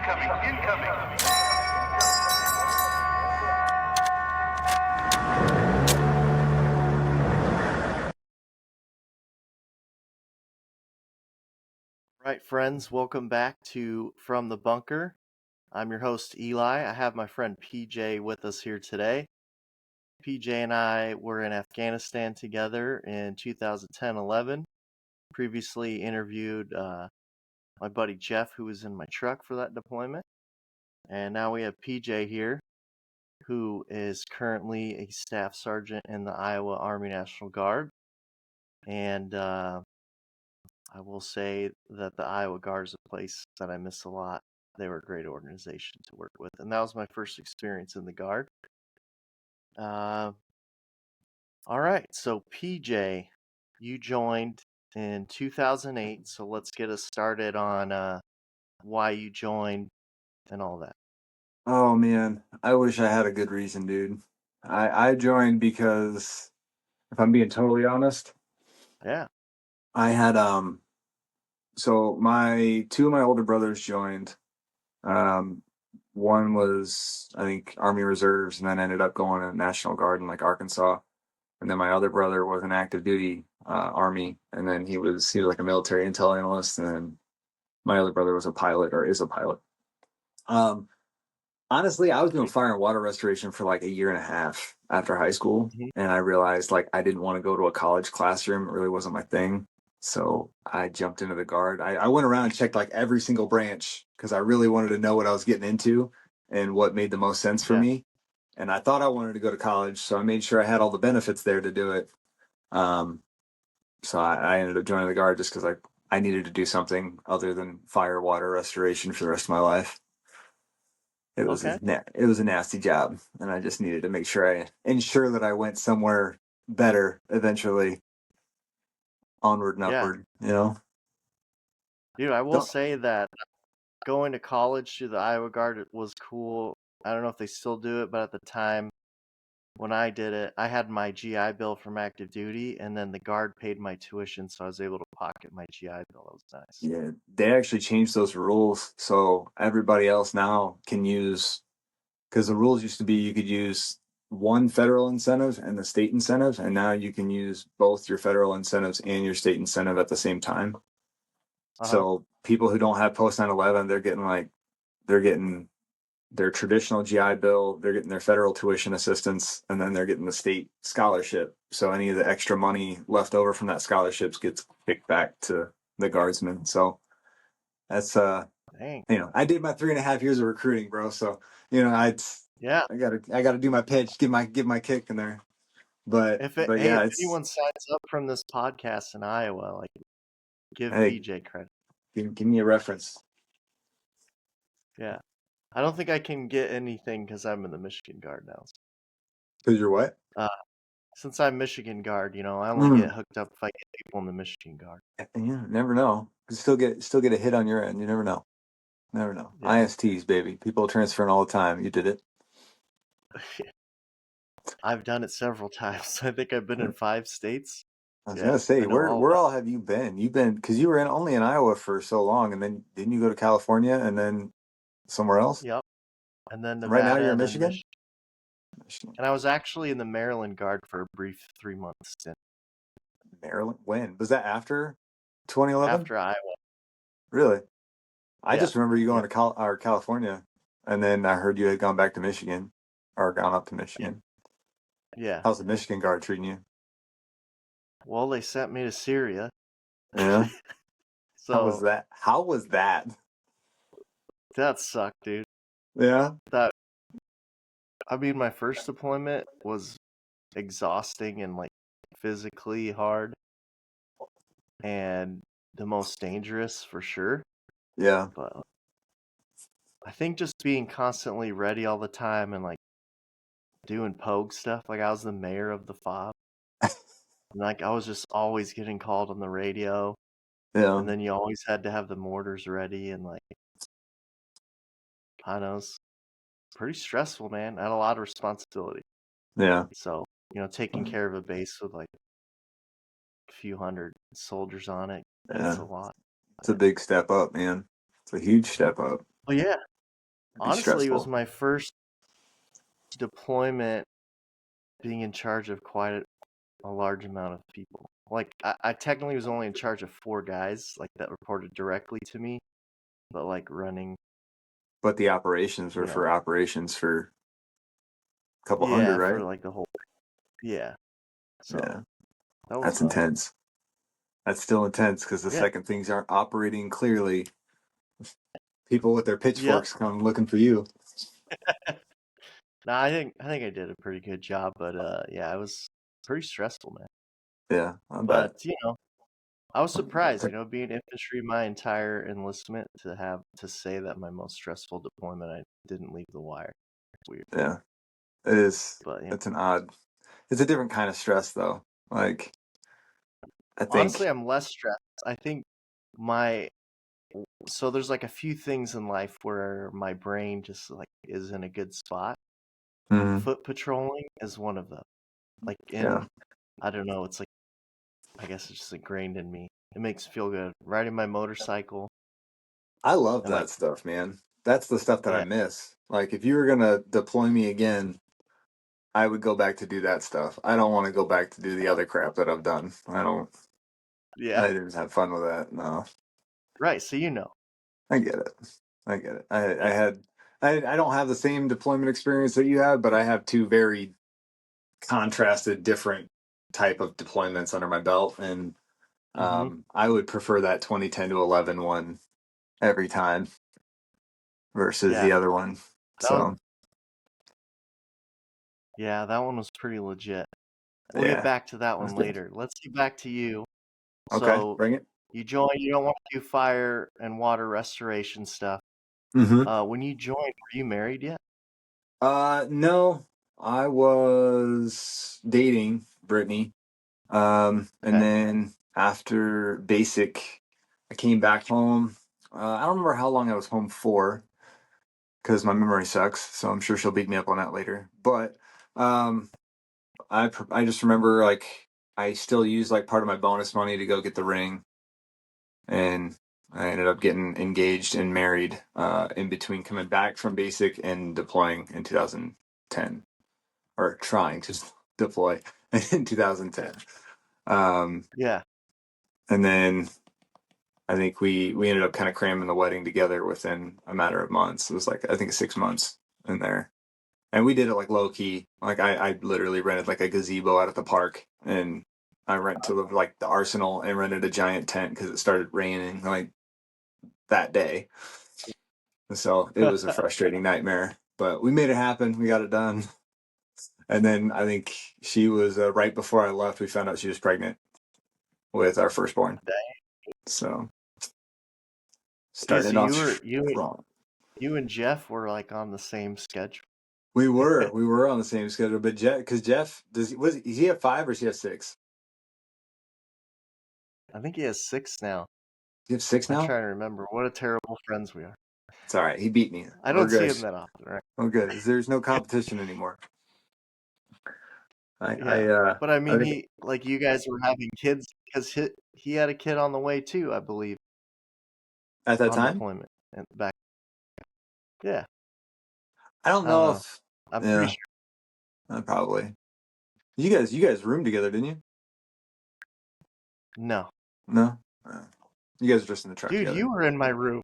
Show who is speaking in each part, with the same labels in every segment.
Speaker 1: Right, friends, welcome back to From the Bunker. I'm your host, Eli. I have my friend PJ with us here today. PJ and I were in Afghanistan together in 2010-11. Previously interviewed my buddy Jeff, who was in my truck for that deployment. And now we have PJ here, who is currently a staff sergeant in the Iowa Army National Guard. And I will say that the Iowa Guard is a place that I miss a lot. They were a great organization to work with, and that was my first experience in the Guard. All right, so PJ, you joined in 2008, so let's get us started on why you joined and all that.
Speaker 2: Oh man, I wish I had a good reason, dude. I joined because if I'm being totally honest,
Speaker 1: Yeah,
Speaker 2: I had so my two of my older brothers joined. One was I think Army Reserves and then ended up going to National Guard in like Arkansas. And then my other brother was an active duty Army, and then he was like a military intel analyst, and then my other brother was a pilot or is a pilot. Honestly, I was doing fire and water restoration for like a year and a half after high school,
Speaker 1: Mhm.
Speaker 2: and I realized like I didn't want to go to a college classroom. It really wasn't my thing. So I jumped into the Guard. I went around and checked like every single branch because I really wanted to know what I was getting into and what made the most sense for
Speaker 1: Yeah,
Speaker 2: me. And I thought I wanted to go to college, so I made sure I had all the benefits there to do it. Um, so I ended up joining the Guard just because I needed to do something other than fire water restoration for the rest of my life.
Speaker 1: okay.
Speaker 2: It was a nasty job, and I just needed to make sure I ensure that I went somewhere better eventually, onward and
Speaker 1: Yeah,
Speaker 2: upward. You know,
Speaker 1: dude, I will
Speaker 2: don't
Speaker 1: say that going to college through the Iowa Guard was cool. I don't know if they still do it, but at the time, when I did it, I had my GI Bill from active duty, and then the Guard paid my tuition, so I was able to pocket my GI Bill. That was nice.
Speaker 2: yeah, they actually changed those rules so everybody else now can use because the rules used to be you could use one federal incentive and the state incentive, and now you can use both your federal incentives and your state incentive at the same time.
Speaker 1: Uh-huh.
Speaker 2: So people who don't have post 9/11, they're getting their traditional GI Bill, they're getting their federal tuition assistance, and then they're getting the state scholarship. So any of the extra money left over from that scholarships gets kicked back to the guardsmen. So that's
Speaker 1: Dang.
Speaker 2: I did my 3.5 years of recruiting, bro. So
Speaker 1: Yeah.
Speaker 2: I gotta do my pitch, give my kick in there. But
Speaker 1: Hey,
Speaker 2: yeah,
Speaker 1: if
Speaker 2: it's
Speaker 1: anyone signs up from this podcast in Iowa, like, give
Speaker 2: hey,
Speaker 1: PJ credit.
Speaker 2: give me a reference
Speaker 1: Yeah. I don't think I can get anything because I'm in the Michigan Guard now.
Speaker 2: because you're what?
Speaker 1: Uh, since I'm Michigan Guard, I only
Speaker 2: Mm.
Speaker 1: get hooked up if I get people in the Michigan Guard.
Speaker 2: Yeah, never know. You still get a hit on your end. You never know. Never know.
Speaker 1: Yeah.
Speaker 2: ISTs, baby. People transferring all the time. You did it.
Speaker 1: I've done it several times. I think I've been in 5 states.
Speaker 2: I was
Speaker 1: Yeah,
Speaker 2: gonna say,
Speaker 1: I know all
Speaker 2: where
Speaker 1: about
Speaker 2: all have you been? You've been because you were only in Iowa for so long, and then didn't you go to California and then somewhere else?
Speaker 1: it. Yep. And then
Speaker 2: Right now
Speaker 1: Nevada
Speaker 2: you're in
Speaker 1: and then
Speaker 2: Michigan.
Speaker 1: Michigan. And I was actually in the Maryland Guard for a brief 3-month stint
Speaker 2: Maryland. When was that? After 2011?
Speaker 1: after Iowa.
Speaker 2: Really? I
Speaker 1: Yeah.
Speaker 2: just remember you going
Speaker 1: Yep.
Speaker 2: to California, and then I heard you had gone back to Michigan or gone up to
Speaker 1: Yeah.
Speaker 2: Michigan.
Speaker 1: Yeah.
Speaker 2: How's the Michigan Guard treating you?
Speaker 1: Well, they sent me to Syria.
Speaker 2: Yeah. How was
Speaker 1: So
Speaker 2: that? How was that?
Speaker 1: that sucked, dude.
Speaker 2: Yeah.
Speaker 1: That I mean, my first deployment was exhausting and like physically hard and the most dangerous for sure.
Speaker 2: Yeah.
Speaker 1: But I think just being constantly ready all the time and like doing pogue stuff, like I was the mayor of the FOB. And like I was just always getting called on the radio.
Speaker 2: Yeah.
Speaker 1: And then you always had to have the mortars ready and like I don't know, it's pretty stressful, man. I had a lot of responsibility.
Speaker 2: Yeah.
Speaker 1: So, taking care of a base with like a few hundred soldiers on it, it's
Speaker 2: Yeah.
Speaker 1: a lot.
Speaker 2: It's a big step up, man. It's a huge step up.
Speaker 1: Oh yeah.
Speaker 2: be
Speaker 1: Honestly, it was
Speaker 2: stressful.
Speaker 1: my first deployment being in charge of quite a large amount of people. Like I technically was only in charge of 4 guys, like that reported directly to me, but like running,
Speaker 2: But the operations were
Speaker 1: you know,
Speaker 2: for operations for a couple hundred,
Speaker 1: yeah, for
Speaker 2: right?
Speaker 1: like the whole, yeah. So
Speaker 2: Yeah,
Speaker 1: that was
Speaker 2: that's
Speaker 1: fun.
Speaker 2: intense. That's still intense because the
Speaker 1: Yeah.
Speaker 2: second things aren't operating clearly, people with their
Speaker 1: Yep.
Speaker 2: pitchforks come looking for you.
Speaker 1: No, I think I did a pretty good job, but yeah, it was pretty stressful, man.
Speaker 2: Yeah, I bet.
Speaker 1: But I was surprised, being infantry my entire enlistment to say that my most stressful deployment I didn't leave the wire. Weird.
Speaker 2: Yeah, it is.
Speaker 1: But
Speaker 2: It's an odd. It's a different kind of stress, though. Like I
Speaker 1: honestly,
Speaker 2: think.
Speaker 1: I'm less stressed. I think my so there's like a few things in life where my brain just like is in a good spot.
Speaker 2: Mhm.
Speaker 1: Foot patrolling is one of them. Like
Speaker 2: Yeah,
Speaker 1: I don't know, it's like I guess it's just ingrained in me. It makes me feel good. Riding my motorcycle
Speaker 2: I love
Speaker 1: and like
Speaker 2: that stuff, man. That's the stuff that I
Speaker 1: yeah,
Speaker 2: miss. Like if you were gonna deploy me again, I would go back to do that stuff. I don't want to go back to do the other crap that I've done. I don't.
Speaker 1: yeah,
Speaker 2: I didn't have fun with that. No,
Speaker 1: right. So
Speaker 2: I get it. I get it. I
Speaker 1: yeah.
Speaker 2: had. I don't have the same deployment experience that you had, but I have two very contrasted, different type of deployments under my belt, and
Speaker 1: Mm-hmm.
Speaker 2: I would prefer that 2010 to 11 one every time versus
Speaker 1: Yeah,
Speaker 2: the other one.
Speaker 1: that was
Speaker 2: So
Speaker 1: that one was pretty legit. We'll get
Speaker 2: yeah,
Speaker 1: back to that
Speaker 2: that's
Speaker 1: one
Speaker 2: good.
Speaker 1: later. Let's get back to you.
Speaker 2: Okay,
Speaker 1: So
Speaker 2: bring it.
Speaker 1: you don't want to do fire and water restoration stuff.
Speaker 2: Mm-hmm.
Speaker 1: When you joined, were you married yet?
Speaker 2: No, I was dating Brittany. And
Speaker 1: Okay.
Speaker 2: then after basic, I came back home. I don't remember how long I was home for because my memory sucks. So I'm sure she'll beat me up on that later. But um, I just remember like I still used like part of my bonus money to go get the ring, and I ended up getting engaged and married in between coming back from basic and deploying in 2010, or trying to deploy in 2010. Um,
Speaker 1: Yeah.
Speaker 2: and then I think we ended up kind of cramming the wedding together within a matter of months. It was like I think 6 months in there, and we did it like low key. Like I literally rented like a gazebo out at the park, and I rent to like the Arsenal and rented a giant tent because it started raining like that day. So it was a frustrating nightmare, but we made it happen. We got it done, and then I think she was right before I left. We found out she was pregnant with our firstborn. So
Speaker 1: Dude,
Speaker 2: started
Speaker 1: so
Speaker 2: off wrong.
Speaker 1: you and Jeff were like on the same schedule.
Speaker 2: We were on the same schedule, but Jeff does he have five or does he have six?
Speaker 1: I think he has 6 now.
Speaker 2: You have six
Speaker 1: I'm
Speaker 2: now?
Speaker 1: trying to remember. What a terrible friends we are.
Speaker 2: It's all right. He beat me.
Speaker 1: I
Speaker 2: We're
Speaker 1: don't see
Speaker 2: good.
Speaker 1: him that often, right?
Speaker 2: We're good. There's no competition anymore. I I
Speaker 1: Yeah.
Speaker 2: uh
Speaker 1: But I
Speaker 2: I
Speaker 1: mean,
Speaker 2: think
Speaker 1: you guys were having kids because he had a kid on the way too, I believe,
Speaker 2: at that
Speaker 1: on
Speaker 2: time,
Speaker 1: deployment and back. Yeah.
Speaker 2: I don't
Speaker 1: I don't
Speaker 2: know
Speaker 1: know.
Speaker 2: if
Speaker 1: I'm pretty
Speaker 2: yeah,
Speaker 1: sure.
Speaker 2: probably. You guys roomed together, didn't you?
Speaker 1: No.
Speaker 2: No. You guys were just in the truck
Speaker 1: Dude,
Speaker 2: together.
Speaker 1: you were in my room.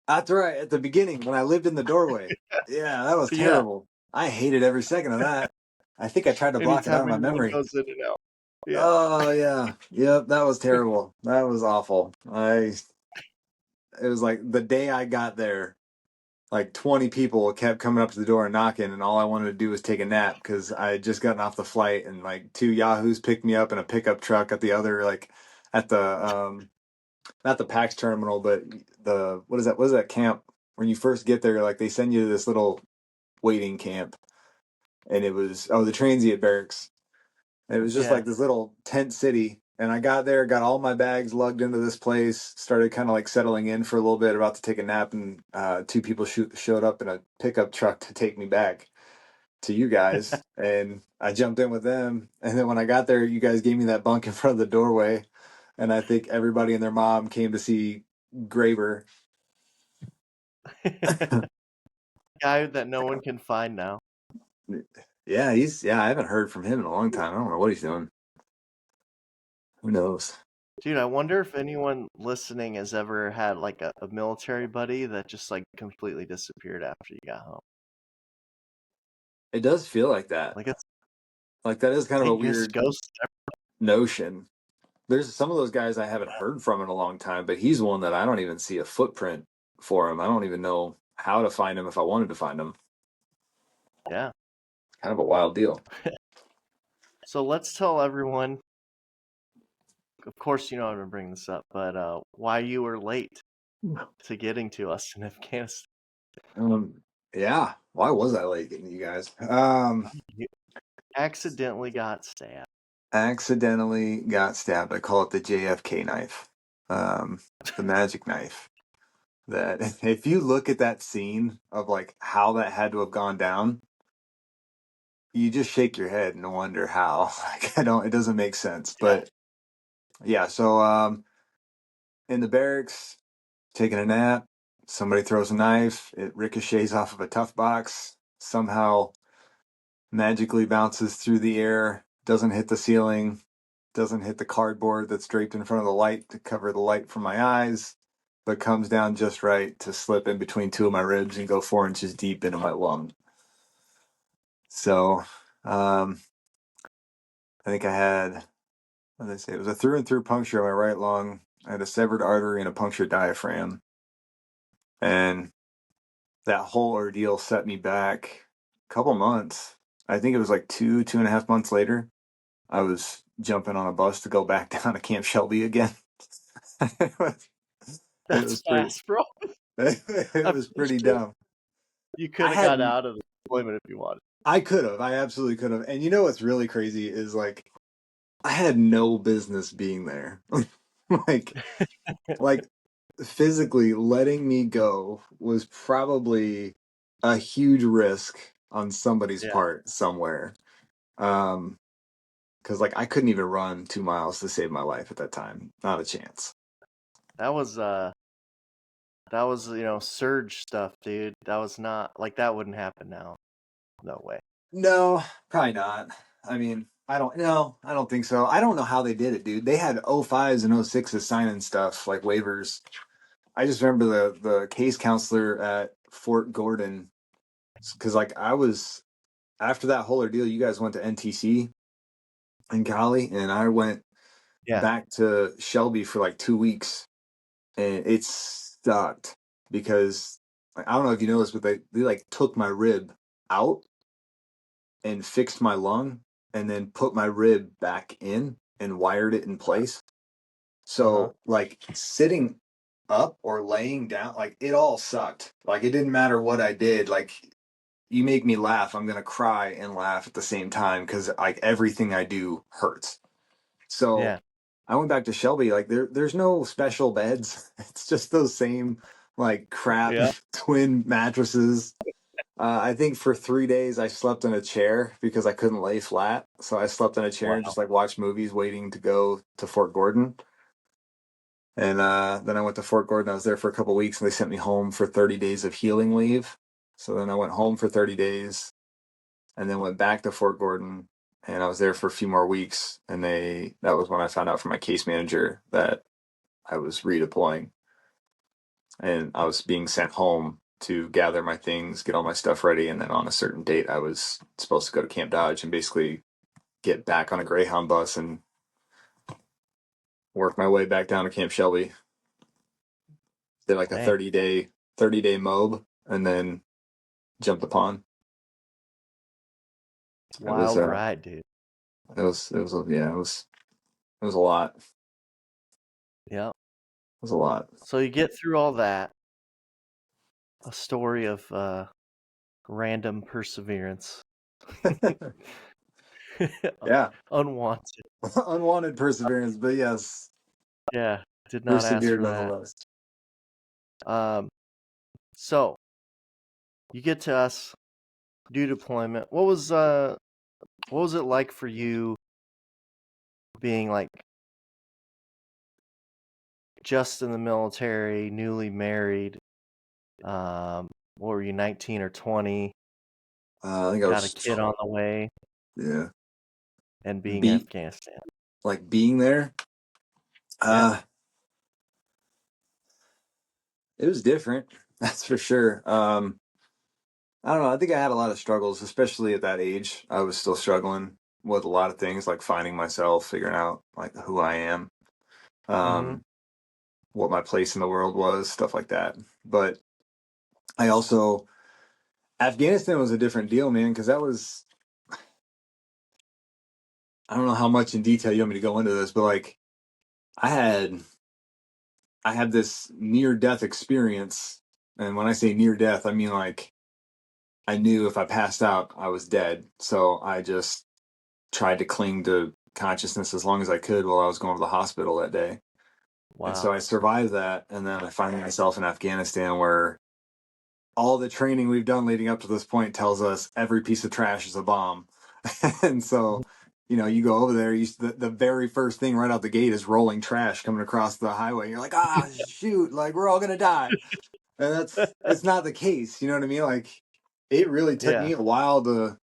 Speaker 2: That's right. At the beginning when I lived in the doorway. Yeah, that was
Speaker 1: Yeah.
Speaker 2: terrible. I hated every second of that. I think I tried to block it out
Speaker 1: Anytime
Speaker 2: of my
Speaker 1: anyone
Speaker 2: memory.
Speaker 1: goes in and out. Yeah.
Speaker 2: Oh yeah. Yep, that was terrible. That was awful. It was like the day I got there, like 20 people kept coming up to the door and knocking, and all I wanted to do was take a nap because I had just gotten off the flight, and like two Yahoos picked me up in a pickup truck at the other, like at the not the PAX terminal, but the what is that camp when you first get there, like they send you to this little waiting camp, and it was the transient barracks. It was just
Speaker 1: Yeah.
Speaker 2: like this little tent city. And I got there, got all my bags lugged into this place, started kind of like settling in for a little bit, about to take a nap, and two people showed up in a pickup truck to take me back to you guys. And I jumped in with them. And then when I got there, you guys gave me that bunk in front of the doorway. And I think everybody and their mom came to see Graber.
Speaker 1: Guy that no one can find now.
Speaker 2: Yeah, I haven't heard from him in a long time. I don't know what he's doing. Who knows?
Speaker 1: Dude, I wonder if anyone listening has ever had like a military buddy that just like completely disappeared after you got home.
Speaker 2: It does feel like that.
Speaker 1: Like it's
Speaker 2: Like that is kind of a
Speaker 1: think this
Speaker 2: weird
Speaker 1: ghost.
Speaker 2: notion. There's some of those guys I haven't heard from in a long time, but he's one that I don't even see a footprint for him. I don't even know how to find him if I wanted to find him.
Speaker 1: Yeah.
Speaker 2: Kind of a wild deal.
Speaker 1: So let's tell everyone. Of course, you know I'm gonna bring this up, but why you were late to getting to us in Afghanistan?
Speaker 2: Yeah. Why was I late getting to you guys?
Speaker 1: You accidentally got stabbed.
Speaker 2: Accidentally got stabbed. I call it the JFK knife, the magic knife. That if you look at that scene of like how that had to have gone down, you just shake your head and wonder how. Like it doesn't make sense.
Speaker 1: Yeah.
Speaker 2: But yeah, so in the barracks, taking a nap, somebody throws a knife, it ricochets off of a tough box, somehow magically bounces through the air, doesn't hit the ceiling, doesn't hit the cardboard that's draped in front of the light to cover the light from my eyes, but comes down just right to slip in between two of my ribs and go 4 inches deep into my lung. So, I think I had, what did I say? It was a through and through puncture of my right lung. I had a severed artery and a punctured diaphragm. And that whole ordeal set me back a couple months. I think it was like 2.5 months later. I was jumping on a bus to go back down to Camp Shelby again. it was, it
Speaker 1: That's
Speaker 2: was pretty.
Speaker 1: fast, bro.
Speaker 2: It
Speaker 1: I'm
Speaker 2: was
Speaker 1: pretty
Speaker 2: pretty
Speaker 1: sure
Speaker 2: dumb.
Speaker 1: you
Speaker 2: I
Speaker 1: could have got
Speaker 2: had,
Speaker 1: out of the deployment if you wanted.
Speaker 2: I could have, I absolutely could have. And you know what's really crazy is like, I had no business being there. like, like physically letting me go was probably a huge risk on somebody's
Speaker 1: Yeah,
Speaker 2: part somewhere. Um, because like I couldn't even run 2 miles to save my life at that time. Not a chance.
Speaker 1: that was surge stuff, dude. That was not like that wouldn't happen now. No way.
Speaker 2: No, probably not. I mean, I don't know. I don't think so. I don't know how they did it, dude. They had 05s and 06s signing stuff like waivers. I just remember the case counselor at Fort Gordon because like I was after that whole ordeal. You guys went to NTC in Cali, and I went
Speaker 1: Yeah.
Speaker 2: back to Shelby for like 2 weeks, and it sucked because like, I don't know if you know this, but they like took my rib out and fixed my lung and then put my rib back in and wired it in place.
Speaker 1: Uh-huh.
Speaker 2: So like sitting up or laying down, like it all sucked. Like it didn't matter what I did. Like you make me laugh, I'm gonna cry and laugh at the same time because like everything I do hurts. So
Speaker 1: Yeah.
Speaker 2: I went back to Shelby. Like there's no special beds. It's just those same like crap
Speaker 1: Yeah.
Speaker 2: twin mattresses. I think for 3 days I slept in a chair because I couldn't lay flat. So I slept in a chair and
Speaker 1: Wow.
Speaker 2: just like watched movies waiting to go to Fort Gordon. And then I went to Fort Gordon. I was there for a couple weeks and they sent me home for 30 days of healing leave. So then I went home for 30 days and then went back to Fort Gordon and I was there for a few more weeks. And that was when I found out from my case manager that I was redeploying and I was being sent home to gather my things, get all my stuff ready, and then on a certain date, I was supposed to go to Camp Dodge and basically get back on a Greyhound bus and work my way back down to Camp Shelby. Did like a
Speaker 1: Dang.
Speaker 2: 30-day mob, and then jumped the pond. It was
Speaker 1: Wild ride, dude.
Speaker 2: yeah, it was a lot. It
Speaker 1: Yeah.
Speaker 2: was a lot.
Speaker 1: So you get through all that, a story of random perseverance.
Speaker 2: Yeah,
Speaker 1: Unwanted.
Speaker 2: unwanted perseverance, but yes,
Speaker 1: Yeah. Did not ask
Speaker 2: persevered
Speaker 1: for that.
Speaker 2: nonetheless.
Speaker 1: So you get to us, do deployment. What was it like for you being like just in the military, newly married, What were you, 19 or 20?
Speaker 2: I think I
Speaker 1: Got a
Speaker 2: was,
Speaker 1: kid on the way,
Speaker 2: yeah.
Speaker 1: and being in
Speaker 2: Be
Speaker 1: Afghanistan.
Speaker 2: like being there.
Speaker 1: Yeah.
Speaker 2: Uh, it was different. That's for sure. I don't know. I think I had a lot of struggles, especially at that age. I was still struggling with a lot of things, like finding myself, figuring out like who I am,
Speaker 1: Mm-hmm.
Speaker 2: um, what my place in the world was, stuff like that. But I also Afghanistan was a different deal, man, because that was I don't know how much in detail you want me to go into this, but like I had I had this near death experience, and when I say near death, I mean like I knew if I passed out, I was dead. So I just tried to cling to consciousness as long as I could while I was going to the hospital that day. And so
Speaker 1: Wow.
Speaker 2: I survived that. And then I find myself in Afghanistan where all the training we've done leading up to this point tells us every piece of trash is a bomb. And so, you go over there, the very first thing right out the gate is rolling trash coming across the highway. You're like, shoot, like we're all going to die. And it's not the case. You know what I mean? Like it really took
Speaker 1: Yeah.
Speaker 2: me a while to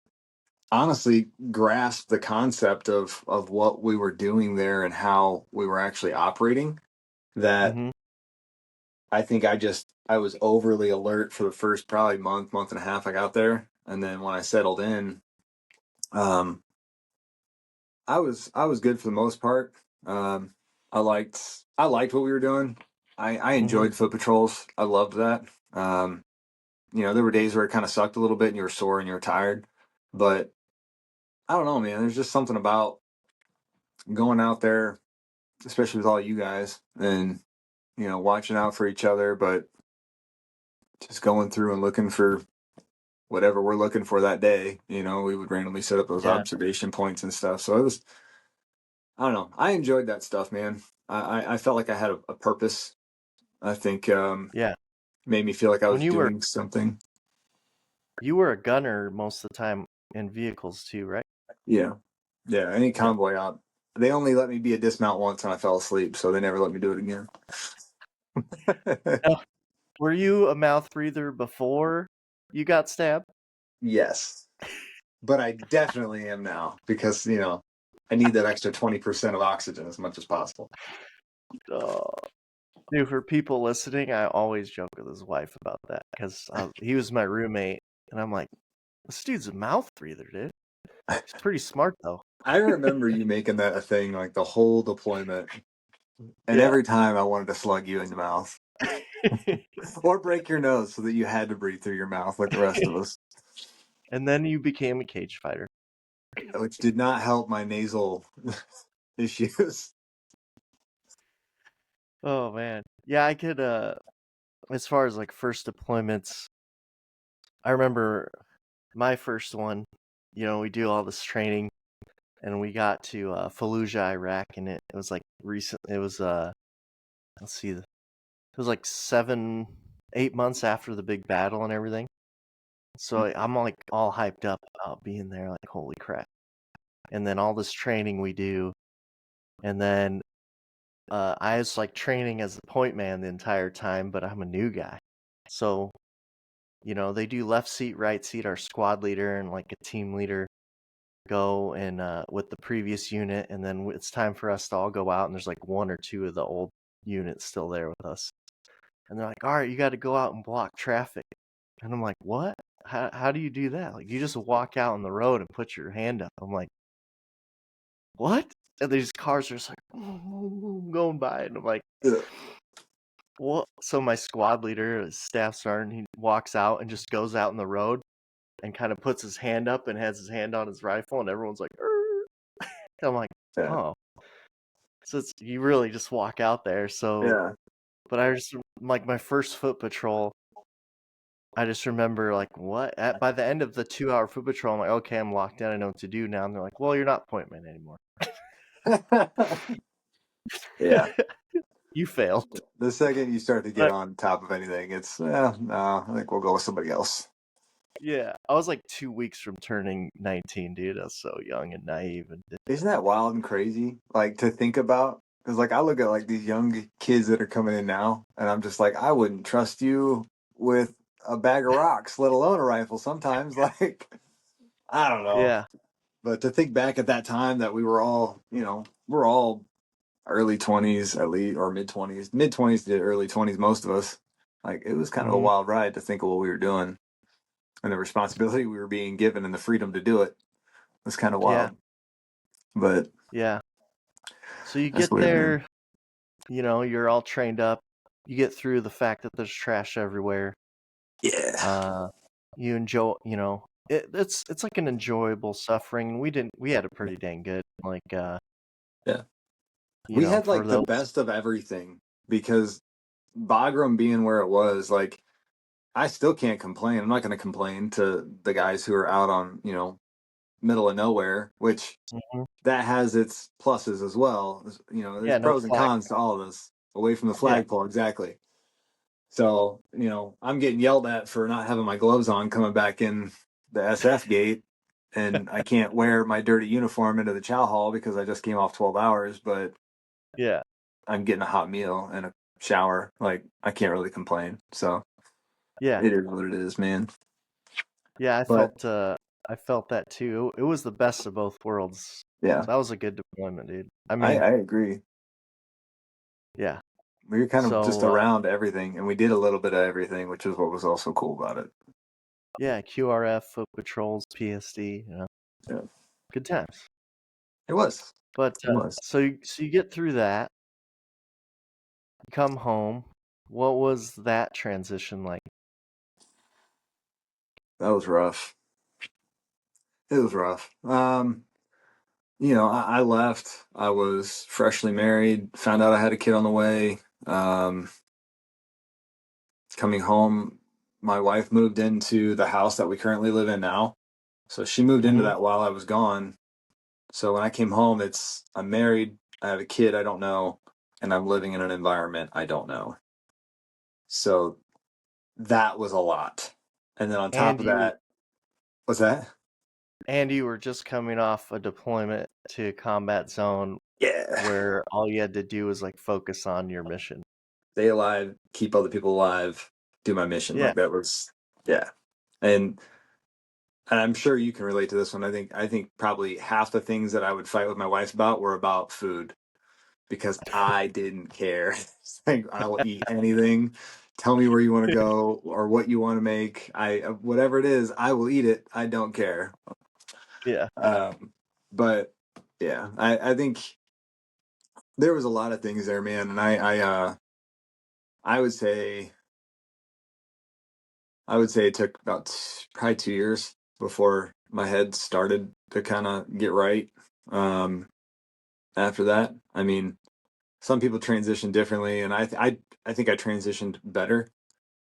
Speaker 2: honestly grasp the concept of what we were doing there and how we were actually operating. That
Speaker 1: Mm-hmm.
Speaker 2: I think I was overly alert for the first probably month and a half I got there, and then when I settled in, um, I was good for the most part. Um, I liked what we were doing. I
Speaker 1: Mm-hmm.
Speaker 2: enjoyed foot patrols. I loved that. There were days where it kind of sucked a little bit and you were sore and you were tired, but I don't know, man. There's just something about going out there, especially with all you guys, and watching out for each other, but just going through and looking for whatever we're looking for that day. We would randomly set up those
Speaker 1: Yeah.
Speaker 2: observation points and stuff. So it was, I don't know. I enjoyed that stuff, man. I felt like I had a purpose. I think
Speaker 1: Yeah.
Speaker 2: made me feel like I
Speaker 1: When
Speaker 2: was
Speaker 1: you were
Speaker 2: doing something.
Speaker 1: a gunner most of the time in vehicles too, right?
Speaker 2: Yeah, yeah. Any
Speaker 1: Yeah.
Speaker 2: convoy op, they only let me be a dismount once and I fell asleep, so they never let me do it again.
Speaker 1: Now, were you a mouth breather before you got stabbed?
Speaker 2: Yes, but I definitely am now because I need that extra 20% of oxygen as much as possible.
Speaker 1: Oh, dude, for people listening, I always joke with his wife about that because he was my roommate, and I'm like, this dude's a mouth breather, dude. He's pretty smart though.
Speaker 2: I remember you making that a thing like the whole deployment, and
Speaker 1: Yeah.
Speaker 2: every time I wanted to slug you in the mouth or break your nose so that you had to breathe through your mouth like the rest of us,
Speaker 1: And then you became a cage fighter.
Speaker 2: which did not help my nasal issues.
Speaker 1: Oh man. Yeah, I could as far as like first deployments, I remember my first one, we do all this training and we got to Fallujah, Iraq, and it was like recent it was let's see, it was like 7, 8 months after the big battle and everything. So I'm like all hyped up about being there, like holy crap. And then all this training we do, and then I was like training as the point man the entire time, but I'm a new guy. So, they do left seat, right seat, our squad leader and like a team leader go and with the previous unit, and then it's time for us to all go out, and there's like one or two of the old units still there with us. And they're like, all right, you got to go out and block traffic. And I'm like, what? How do you do that? Like, you just walk out on the road and put your hand up. I'm like, what? And these cars are just like going by, and I'm like, what? So my squad leader, staff sergeant, he walks out and just goes out in the road and kind of puts his hand up and has his hand on his rifle, and everyone's like, I'm like,
Speaker 2: Yeah,
Speaker 1: oh, so you really just walk out there. So,
Speaker 2: yeah.
Speaker 1: but I just like my first foot patrol. I just remember like what by the end of the 2 hour foot patrol, I'm like, okay, I'm locked in. I know what to do now. And they're like, well, you're not point man anymore.
Speaker 2: Yeah.
Speaker 1: You failed.
Speaker 2: The second you start to get
Speaker 1: But
Speaker 2: on top of anything, it's no. I think we'll go with somebody else.
Speaker 1: yeah, I was like 2 weeks from turning 19, dude. I was so young and naive and
Speaker 2: Isn't that wild and crazy? Like to think about, because like I look at like these young kids that are coming in now, and I'm just like, I wouldn't trust you with a bag of rocks, let alone a rifle. Sometimes, like, I don't know.
Speaker 1: Yeah.
Speaker 2: But to think back at that time that we were all, we're all early 20s at least, or mid 20s to early 20s, most of us. Like, it was kind of a
Speaker 1: Hmm.
Speaker 2: wild ride to think of what we were doing and the responsibility we were being given and the freedom to do it was kind of
Speaker 1: Yeah.
Speaker 2: wild. But
Speaker 1: Yeah. So you
Speaker 2: that's
Speaker 1: get
Speaker 2: what it is.
Speaker 1: there, you're all trained up. You get through the fact that there's trash everywhere.
Speaker 2: Yeah.
Speaker 1: Uh, you enjoy, it's like an enjoyable suffering. We had it pretty dang good. Like,
Speaker 2: Yeah. We had
Speaker 1: for
Speaker 2: like the
Speaker 1: those.
Speaker 2: best of everything because Bagram being where it was, like, I still can't complain. I'm not going to complain to the guys who are out on, middle of nowhere, which
Speaker 1: Mhm.
Speaker 2: that has its pluses as well. There's
Speaker 1: Yeah, no
Speaker 2: pros and
Speaker 1: flag.
Speaker 2: cons to all of this. Away from the
Speaker 1: Yeah.
Speaker 2: flagpole, exactly. So, I'm getting yelled at for not having my gloves on coming back in the SF gate, and I can't wear my dirty uniform into the chow hall because I just came off 12 hours, but
Speaker 1: Yeah.
Speaker 2: I'm getting a hot meal and a shower. Like, I can't really complain. So
Speaker 1: Yeah.
Speaker 2: it is what it is, man.
Speaker 1: Yeah,
Speaker 2: But
Speaker 1: I felt that too. It was the best of both worlds.
Speaker 2: yeah,
Speaker 1: That was a good deployment, dude. I
Speaker 2: I,
Speaker 1: mean,
Speaker 2: I agree.
Speaker 1: yeah.
Speaker 2: We were kind of just
Speaker 1: So,
Speaker 2: around everything, and we did a little bit of everything, which is what was also cool about it.
Speaker 1: yeah, QRF, foot patrols, PSD,
Speaker 2: Yeah,
Speaker 1: good times.
Speaker 2: it was.
Speaker 1: But
Speaker 2: It was.
Speaker 1: so you get through that, come home. What was that transition like?
Speaker 2: That was rough. It was rough. I left. I was freshly married. Found out I had a kid on the way. Um, Coming home, my wife moved into the house that we currently live in now. So she moved into
Speaker 1: Hmm.
Speaker 2: that while I was gone. So when I came home, I'm married, I have a kid I don't know, and I'm living in an environment I don't know. So that was a lot. And then on top
Speaker 1: And
Speaker 2: of
Speaker 1: you
Speaker 2: that, what's that?
Speaker 1: and you were just coming off a deployment to a combat zone
Speaker 2: Yeah.
Speaker 1: where all you had to do was like focus on your mission.
Speaker 2: Stay alive, keep other people alive, do my mission.
Speaker 1: Yeah.
Speaker 2: Like that was, yeah. And I'm sure you can relate to this one. I think probably half the things that I would fight with my wife about were about food because I didn't care. It's like, I will eat anything. Tell me where you want to go or what you want to make. Whatever it is, I will eat it. I don't care.
Speaker 1: Yeah.
Speaker 2: But yeah, I think there was a lot of things there, man. And I would say it took about probably 2 years before my head started to kind of get right. Um, After that, I mean, some people transition differently, and I think I transitioned better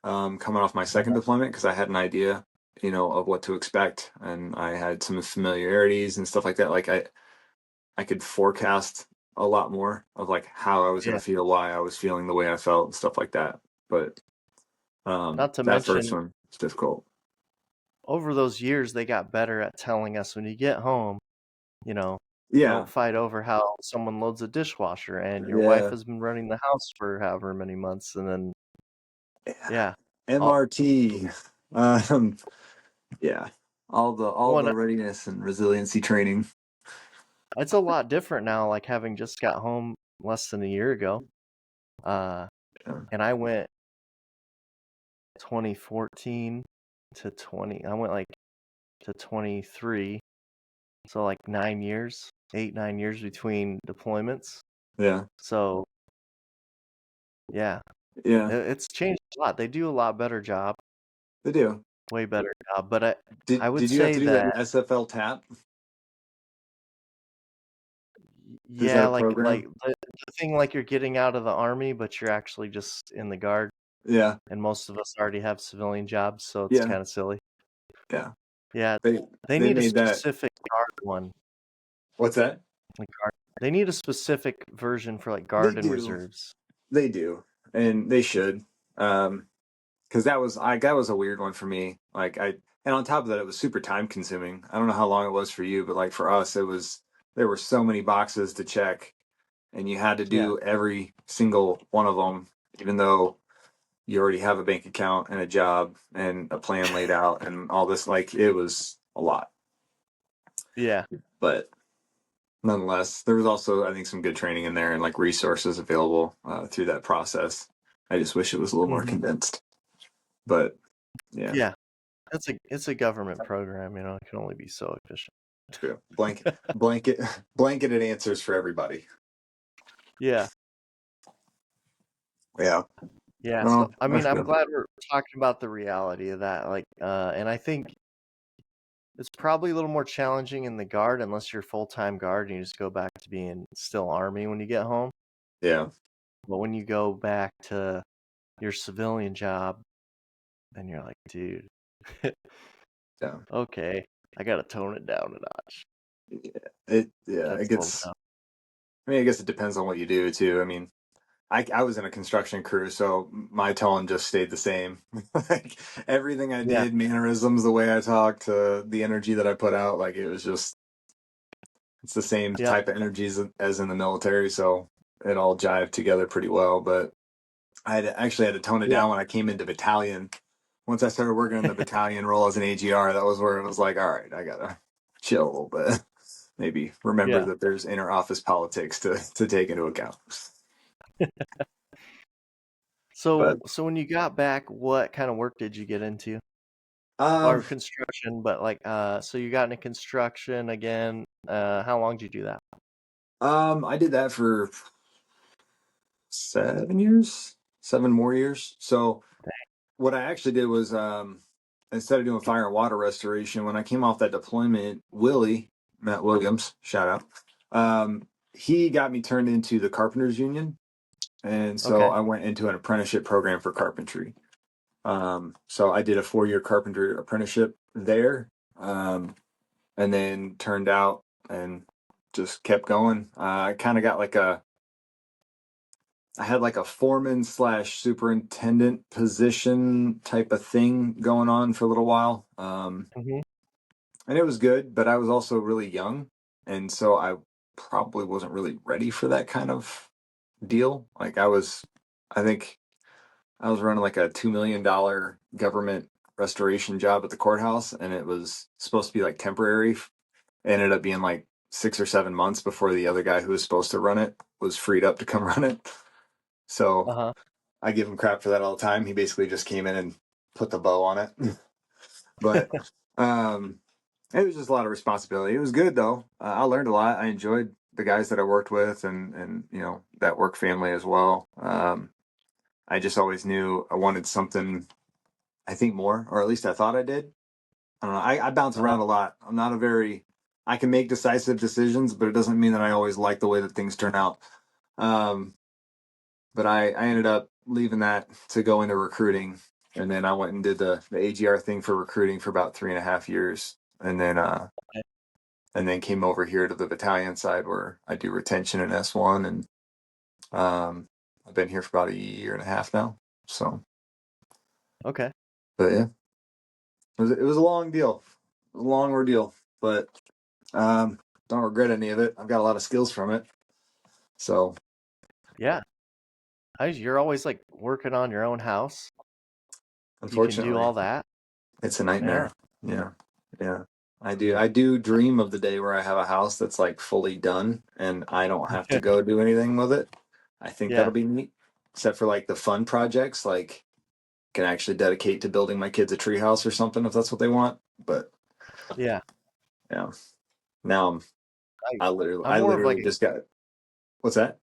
Speaker 2: coming off my second
Speaker 1: Uh-huh.
Speaker 2: deployment because I had an idea, of what to expect, and I had some familiarities and stuff like that. Like I could forecast a lot more of like how I was going
Speaker 1: Yeah.
Speaker 2: to feel, why I was feeling the way I felt, and stuff like that. But
Speaker 1: Not to
Speaker 2: that first
Speaker 1: mention,
Speaker 2: one was difficult.
Speaker 1: over those years, they got better at telling us when you get home, you know,
Speaker 2: Yeah,
Speaker 1: don't fight over how someone loads a dishwasher and your wife
Speaker 2: yeah,
Speaker 1: has been running the house for however many months. And then, yeah, all,
Speaker 2: MRT. Um, yeah, all
Speaker 1: one,
Speaker 2: the readiness and resiliency training.
Speaker 1: it's a lot different now, like having just got home less than a year ago. Uh,
Speaker 2: Yeah,
Speaker 1: and I went 2014 to I went like to 23. So like 9 years, 8, 9 years between deployments.
Speaker 2: yeah,
Speaker 1: So yeah,
Speaker 2: yeah.
Speaker 1: it's changed a lot. They do a lot better job,
Speaker 2: They do.
Speaker 1: way better job. But I
Speaker 2: Did
Speaker 1: would
Speaker 2: did you have
Speaker 1: say
Speaker 2: to do that
Speaker 1: that,
Speaker 2: SFL tap? Is that
Speaker 1: yeah,
Speaker 2: a
Speaker 1: like
Speaker 2: program?
Speaker 1: the thing like you're getting out of the army, but you're actually just in the guard,
Speaker 2: Yeah,
Speaker 1: and most of us already have civilian jobs, so it's
Speaker 2: yeah,
Speaker 1: kind of silly.
Speaker 2: yeah.
Speaker 1: Yeah,
Speaker 2: They
Speaker 1: they
Speaker 2: they
Speaker 1: need a
Speaker 2: made that.
Speaker 1: specific guard one.
Speaker 2: What's that?
Speaker 1: Like guard, they need a specific version for like
Speaker 2: They
Speaker 1: guard and
Speaker 2: do.
Speaker 1: reserves.
Speaker 2: They do, and they should. Because that was a weird one for me. And on top of that, it was super time consuming. I don't know how long it was for you, but like for us, there were so many boxes to check, and you had to
Speaker 1: Yeah,
Speaker 2: do every single one of them, even though you already have a bank account and a job and a plan laid out and all this. Like it was a lot,
Speaker 1: Yeah.
Speaker 2: but nonetheless, there was also, I think, some good training in there and like resources available through that process. I just wish it was a little more
Speaker 1: Hmm.
Speaker 2: condensed, but yeah,
Speaker 1: Yeah. It's a government program, it can only be so efficient.
Speaker 2: true. Blanket, blanketed answers for everybody.
Speaker 1: Yeah.
Speaker 2: Yeah.
Speaker 1: Yeah. So
Speaker 2: Well,
Speaker 1: I mean,
Speaker 2: that's
Speaker 1: I'm
Speaker 2: good.
Speaker 1: glad we're talking about the reality of that. Like, and I think it's probably a little more challenging in the guard unless you're full-time guard and you just go back to being still Army when you get home.
Speaker 2: Yeah.
Speaker 1: But when you go back to your civilian job, then you're like, dude,
Speaker 2: Yeah.
Speaker 1: okay, I gotta tone it down a notch.
Speaker 2: It
Speaker 1: That's a little
Speaker 2: gets,
Speaker 1: tough.
Speaker 2: I mean, I guess it depends on what you do too. I mean, I was in a construction crew, so my tone just stayed the same. Like everything I
Speaker 1: Yeah,
Speaker 2: did, mannerisms, the way I talked, the energy that I put out, like it was just, it's the same
Speaker 1: yep,
Speaker 2: type of energies as in the military. So it all jived together pretty well. But actually had to tone it
Speaker 1: yeah,
Speaker 2: down when I came into battalion. Once I started working in the battalion role as an AGR, that was where it was like, all right, I gotta chill a little bit. Maybe remember
Speaker 1: yeah.
Speaker 2: that there's inner office politics to take into account.
Speaker 1: So,
Speaker 2: But
Speaker 1: so when you got back, what kind of work did you get into?
Speaker 2: um,
Speaker 1: Or construction, but like, so you got into construction again. How long did you do that?
Speaker 2: I did that for 7 years, 7 more years. So what I actually did was instead of doing fire and water restoration, when I came off that deployment, Matt Williams, shout out, he got me turned into the Carpenters Union, and so
Speaker 1: Okay.
Speaker 2: I went into an apprenticeship program for carpentry. So I did a 4 year carpenter apprenticeship there, and then turned out and just kept going. I kind of got like I had like a foreman slash superintendent position type of thing going on for a little while.
Speaker 1: Hmm.
Speaker 2: And it was good, but I was also really young. And so I probably wasn't really ready for that kind of deal. I think I was running like a $2 million government restoration job at the courthouse, and it was supposed to be like temporary. It ended up being like 6 or 7 months before the other guy who was supposed to run it was freed up to come run it. So
Speaker 1: Uh-huh.
Speaker 2: I give him crap for that all the time. He basically just came in and put the bow on it. But um, it was just a lot of responsibility. It was good though. I learned a lot. I enjoyed the guys that I worked with, and that work family as well. I just always knew I wanted something. I think more, or at least I thought I did. I don't know. I bounce
Speaker 1: Uh-huh.
Speaker 2: around a lot. I'm not a very. I can make decisive decisions, but it doesn't mean that I always like the way that things turn out. Um, but I ended up leaving that to go into recruiting, and then I went and did the AGR thing for recruiting for about 3.5 years, and then came over here to the battalion side where I do retention in S1, and um, I've been here for about a year and a half now. So,
Speaker 1: Okay.
Speaker 2: but yeah, it was a long deal, a long ordeal, but don't regret any of it. I've got a lot of skills from it. So,
Speaker 1: Yeah. You're always like working on your own house. You can do
Speaker 2: unfortunately,
Speaker 1: all that.
Speaker 2: it's a
Speaker 1: Yeah.
Speaker 2: nightmare. Yeah. Yeah. I do dream of the day where I have a house that's like fully done and I don't have to go do anything with it. I think
Speaker 1: Yeah.
Speaker 2: that'll be neat. Except for like the fun projects, like can actually dedicate to building my kids a treehouse or something if that's what they want. But
Speaker 1: Yeah.
Speaker 2: yeah. Now
Speaker 1: I, I'm
Speaker 2: I
Speaker 1: more of like
Speaker 2: literally just got what's that?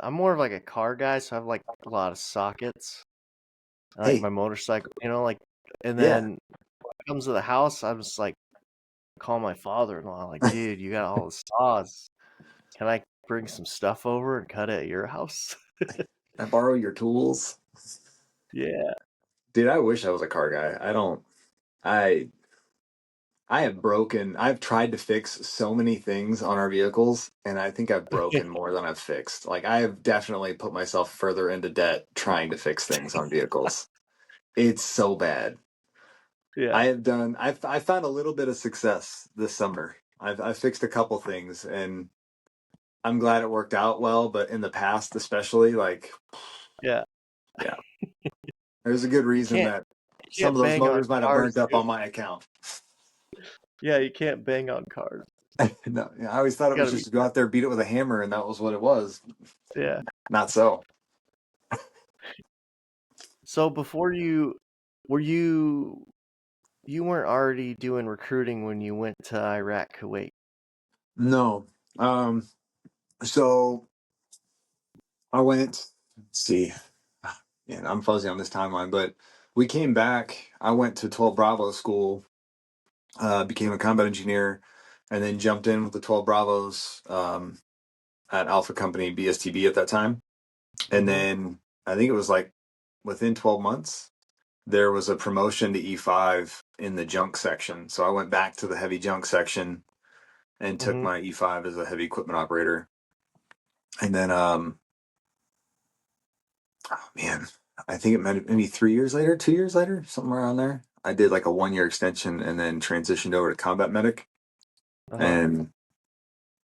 Speaker 1: I'm more of like a car guy, so I have like a lot of sockets. I like
Speaker 2: Hey,
Speaker 1: my motorcycle, like, and
Speaker 2: yeah.
Speaker 1: then when it comes to the house, I'm just like, call my father-in-law, like, dude, you got all the saws. Can I bring some stuff over and cut it at your house?
Speaker 2: I borrow your tools.
Speaker 1: Yeah.
Speaker 2: Dude, I wish I was a car guy. I I have broken, I've tried to fix so many things on our vehicles, and I think I've broken more than I've fixed. Like, I have definitely put myself further into debt trying to fix things on vehicles. It's so bad.
Speaker 1: Yeah.
Speaker 2: I found a little bit of success this summer. I've fixed a couple things, and I'm glad it worked out well, but in the past, especially, like,
Speaker 1: Yeah.
Speaker 2: Yeah. There's a good
Speaker 1: You
Speaker 2: reason
Speaker 1: can't
Speaker 2: that
Speaker 1: you
Speaker 2: some of
Speaker 1: can't
Speaker 2: those
Speaker 1: bang on
Speaker 2: motors might have
Speaker 1: cars,
Speaker 2: burnt up
Speaker 1: dude.
Speaker 2: on my account.
Speaker 1: Yeah, you can't bang on cars.
Speaker 2: No, I always thought
Speaker 1: You
Speaker 2: it was
Speaker 1: gotta be
Speaker 2: just to go out there, beat it with a hammer, and that was what it was.
Speaker 1: yeah.
Speaker 2: Not so.
Speaker 1: So before were you weren't already doing recruiting when you went to Iraq, Kuwait?
Speaker 2: No. Um, so I went, let's see, and I'm fuzzy on this timeline, but we came back. I went to 12 Bravo school, became a combat engineer, and then jumped in with the 12 Bravos at Alpha Company BSTB at that time. And
Speaker 1: Mhm.
Speaker 2: then I think it was like within 12 months, there was a promotion to E5 in the junk section. So I went back to the heavy junk section and took
Speaker 1: Mhm.
Speaker 2: my E5 as a heavy equipment operator. And then, oh man, I think it might have maybe 3 years later, 2 years later, somewhere around there. I did like a 1 year extension and then transitioned over to combat medic
Speaker 1: Uh-huh.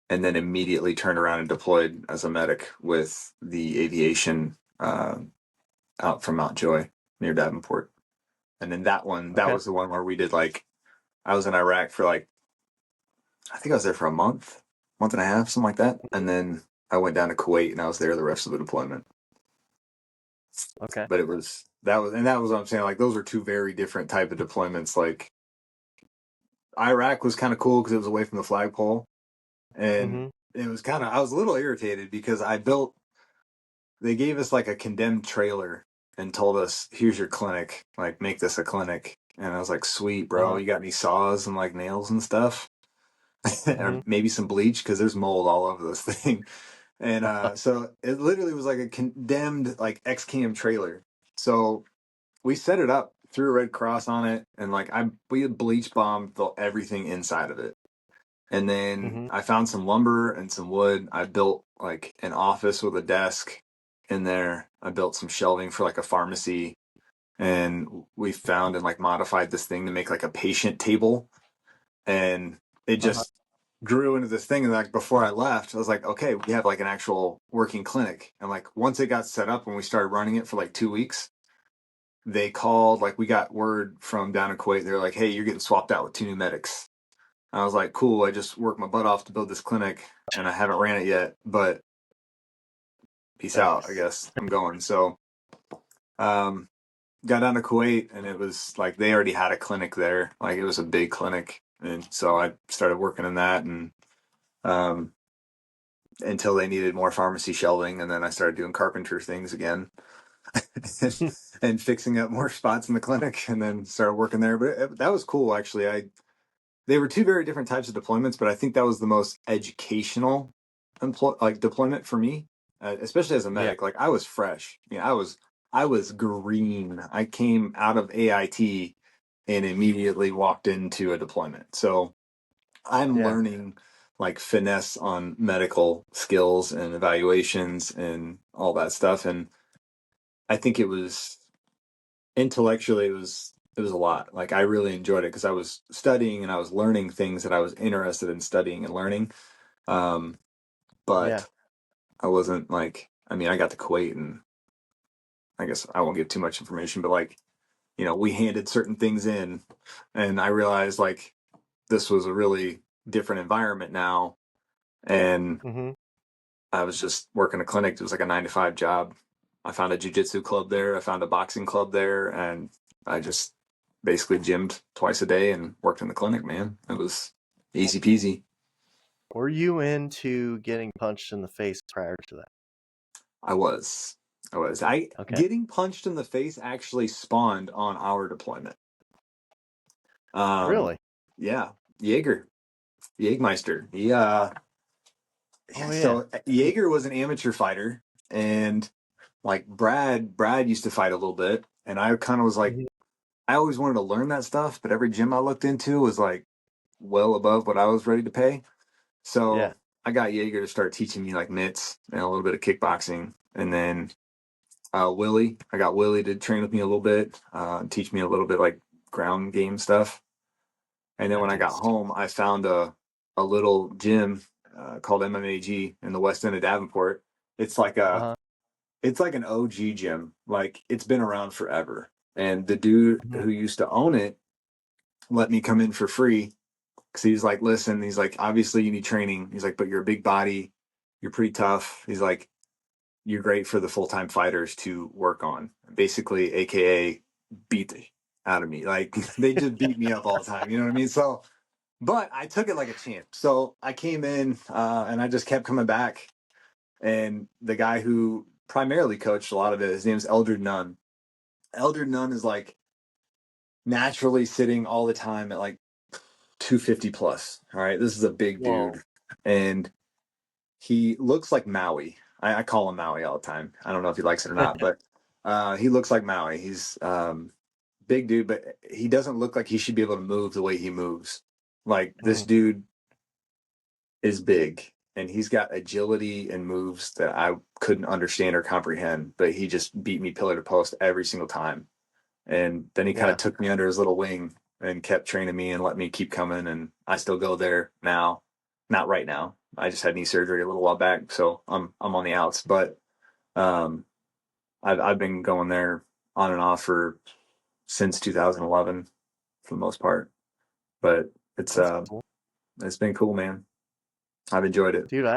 Speaker 2: and then immediately turned around and deployed as a medic with the aviation out from Mount Joy near Davenport. And then that
Speaker 1: Okay.
Speaker 2: was the one where we did like I was in Iraq for like I think I was there for a month and a half, something like that. And then I went down to Kuwait and I was there the rest of the deployment.
Speaker 1: Okay.
Speaker 2: But that was what I'm saying. Like those were two very different type of deployments. Like Iraq was kind of cool because it was away from the flagpole, and
Speaker 1: Mhm.
Speaker 2: it was kind of I was a little irritated because they gave us like a condemned trailer and told us here's your clinic, like make this a clinic. And I was like, sweet, bro,
Speaker 1: Uh-huh.
Speaker 2: you got any saws and like nails and stuff? Or
Speaker 1: Mhm.
Speaker 2: maybe some bleach because there's mold all over this thing. And so it literally was like a condemned like XCAM trailer. So we set it up, threw a Red Cross on it, and like we had bleach bombed everything inside of it. And then
Speaker 1: Mhm.
Speaker 2: I found some lumber and some wood. I built like an office with a desk in there. I built some shelving for like a pharmacy, and we found and like modified this thing to make like a patient table, and it
Speaker 1: Uh-huh.
Speaker 2: just grew into this thing. And like before I left, I was like, okay, we have like an actual working clinic. And like once it got set up and we started running it for like 2 weeks, they called, like we got word from down in Kuwait. They're like, hey, you're getting swapped out with two new medics. I was like, cool. I just worked my butt off to build this clinic and I haven't ran it yet, but peace out, I
Speaker 1: Nice.
Speaker 2: guess. I'm going. So, um, got down to Kuwait and it was like they already had a clinic there. Like it was a big clinic. And so I started working in that and, um, until they needed more pharmacy shelving. And then I started doing carpenter things again and fixing up more spots in the clinic and then started working there. But that was cool, actually. They were two very different types of deployments, but I think that was the most educational deployment for me, especially as a
Speaker 1: Yeah.
Speaker 2: medic. Like I was fresh. I was green. I came out of AIT and immediately walked into a deployment. So I'm
Speaker 1: Yeah.
Speaker 2: learning like finesse on medical skills and evaluations and all that stuff. And I think it was intellectually it was a lot. Like I really enjoyed it because I was studying and I was learning things that I was interested in studying and learning. Um,
Speaker 1: Yeah.
Speaker 2: but I wasn't like I mean I got to Kuwait and I guess I won't give too much information, but like we handed certain things in and I realized like this was a really different environment now and
Speaker 1: Mhm.
Speaker 2: I was just working a clinic. It was like a 9 to 5 job. I found a jujitsu club there. I found a boxing club there, and I just basically gymmed twice a day and worked in the clinic. Man, it was easy peasy.
Speaker 1: Were you into getting punched in the face prior to that?
Speaker 2: I was. I was. I
Speaker 1: Okay.
Speaker 2: Getting punched in the face actually spawned on our deployment. Um,
Speaker 1: Really?
Speaker 2: yeah, Jaeger, Jägmeister.
Speaker 1: Oh yeah.
Speaker 2: So Jaeger was an amateur fighter, and like Brad used to fight a little bit, and I kind of was like
Speaker 1: Mhm.
Speaker 2: I always wanted to learn that stuff, but every gym I looked into was like well above what I was ready to pay.
Speaker 1: Yeah.
Speaker 2: So I got Jaeger to start teaching me like mitts and a little bit of kickboxing. And then I got Willie to train with me a little bit, teach me a little bit like ground game stuff. And then when I got
Speaker 1: Nice.
Speaker 2: home, I found a little gym called MMAG in the west end of Davenport. It's like a
Speaker 1: Uh-huh.
Speaker 2: it's like an OG gym. Like it's been around forever. And the dude
Speaker 1: Mhm.
Speaker 2: who used to own it let me come in for free because he's like, listen, he's like, obviously you need training. He's like, but you're a big body, you're pretty tough. He's like, you're great for the full-time fighters to work on. Basically, AKA beat the out of me. Like they just beat me up all the time. You know what I mean? So, but I took it like a champ. So I came in and I just kept coming back. And the guy who primarily coached a lot of it, his name's Eldred Nunn. Eldred Nunn is like naturally sitting all the time at like 250 plus. All right. This is a big
Speaker 1: Whoa.
Speaker 2: dude. And he looks like Maui. I call him Maui all the time. I don't know if he likes it or not, but he looks like Maui. He's big dude, but he doesn't look like he should be able to move the way he moves. Like this
Speaker 1: Mm.
Speaker 2: dude is big and he's got agility and moves that I couldn't understand or comprehend, but he just beat me pillar to post every single time. And then he kind of
Speaker 1: Yeah.
Speaker 2: took me under his little wing and kept training me and let me keep coming. And I still go there now. Not right now. I just had knee surgery a little while back, so I'm on the outs. But um, I've been going there on and off for since 2011 for the most part. But it's
Speaker 1: That's
Speaker 2: uh
Speaker 1: cool.
Speaker 2: it's been cool, man. I've enjoyed it.
Speaker 1: Dude,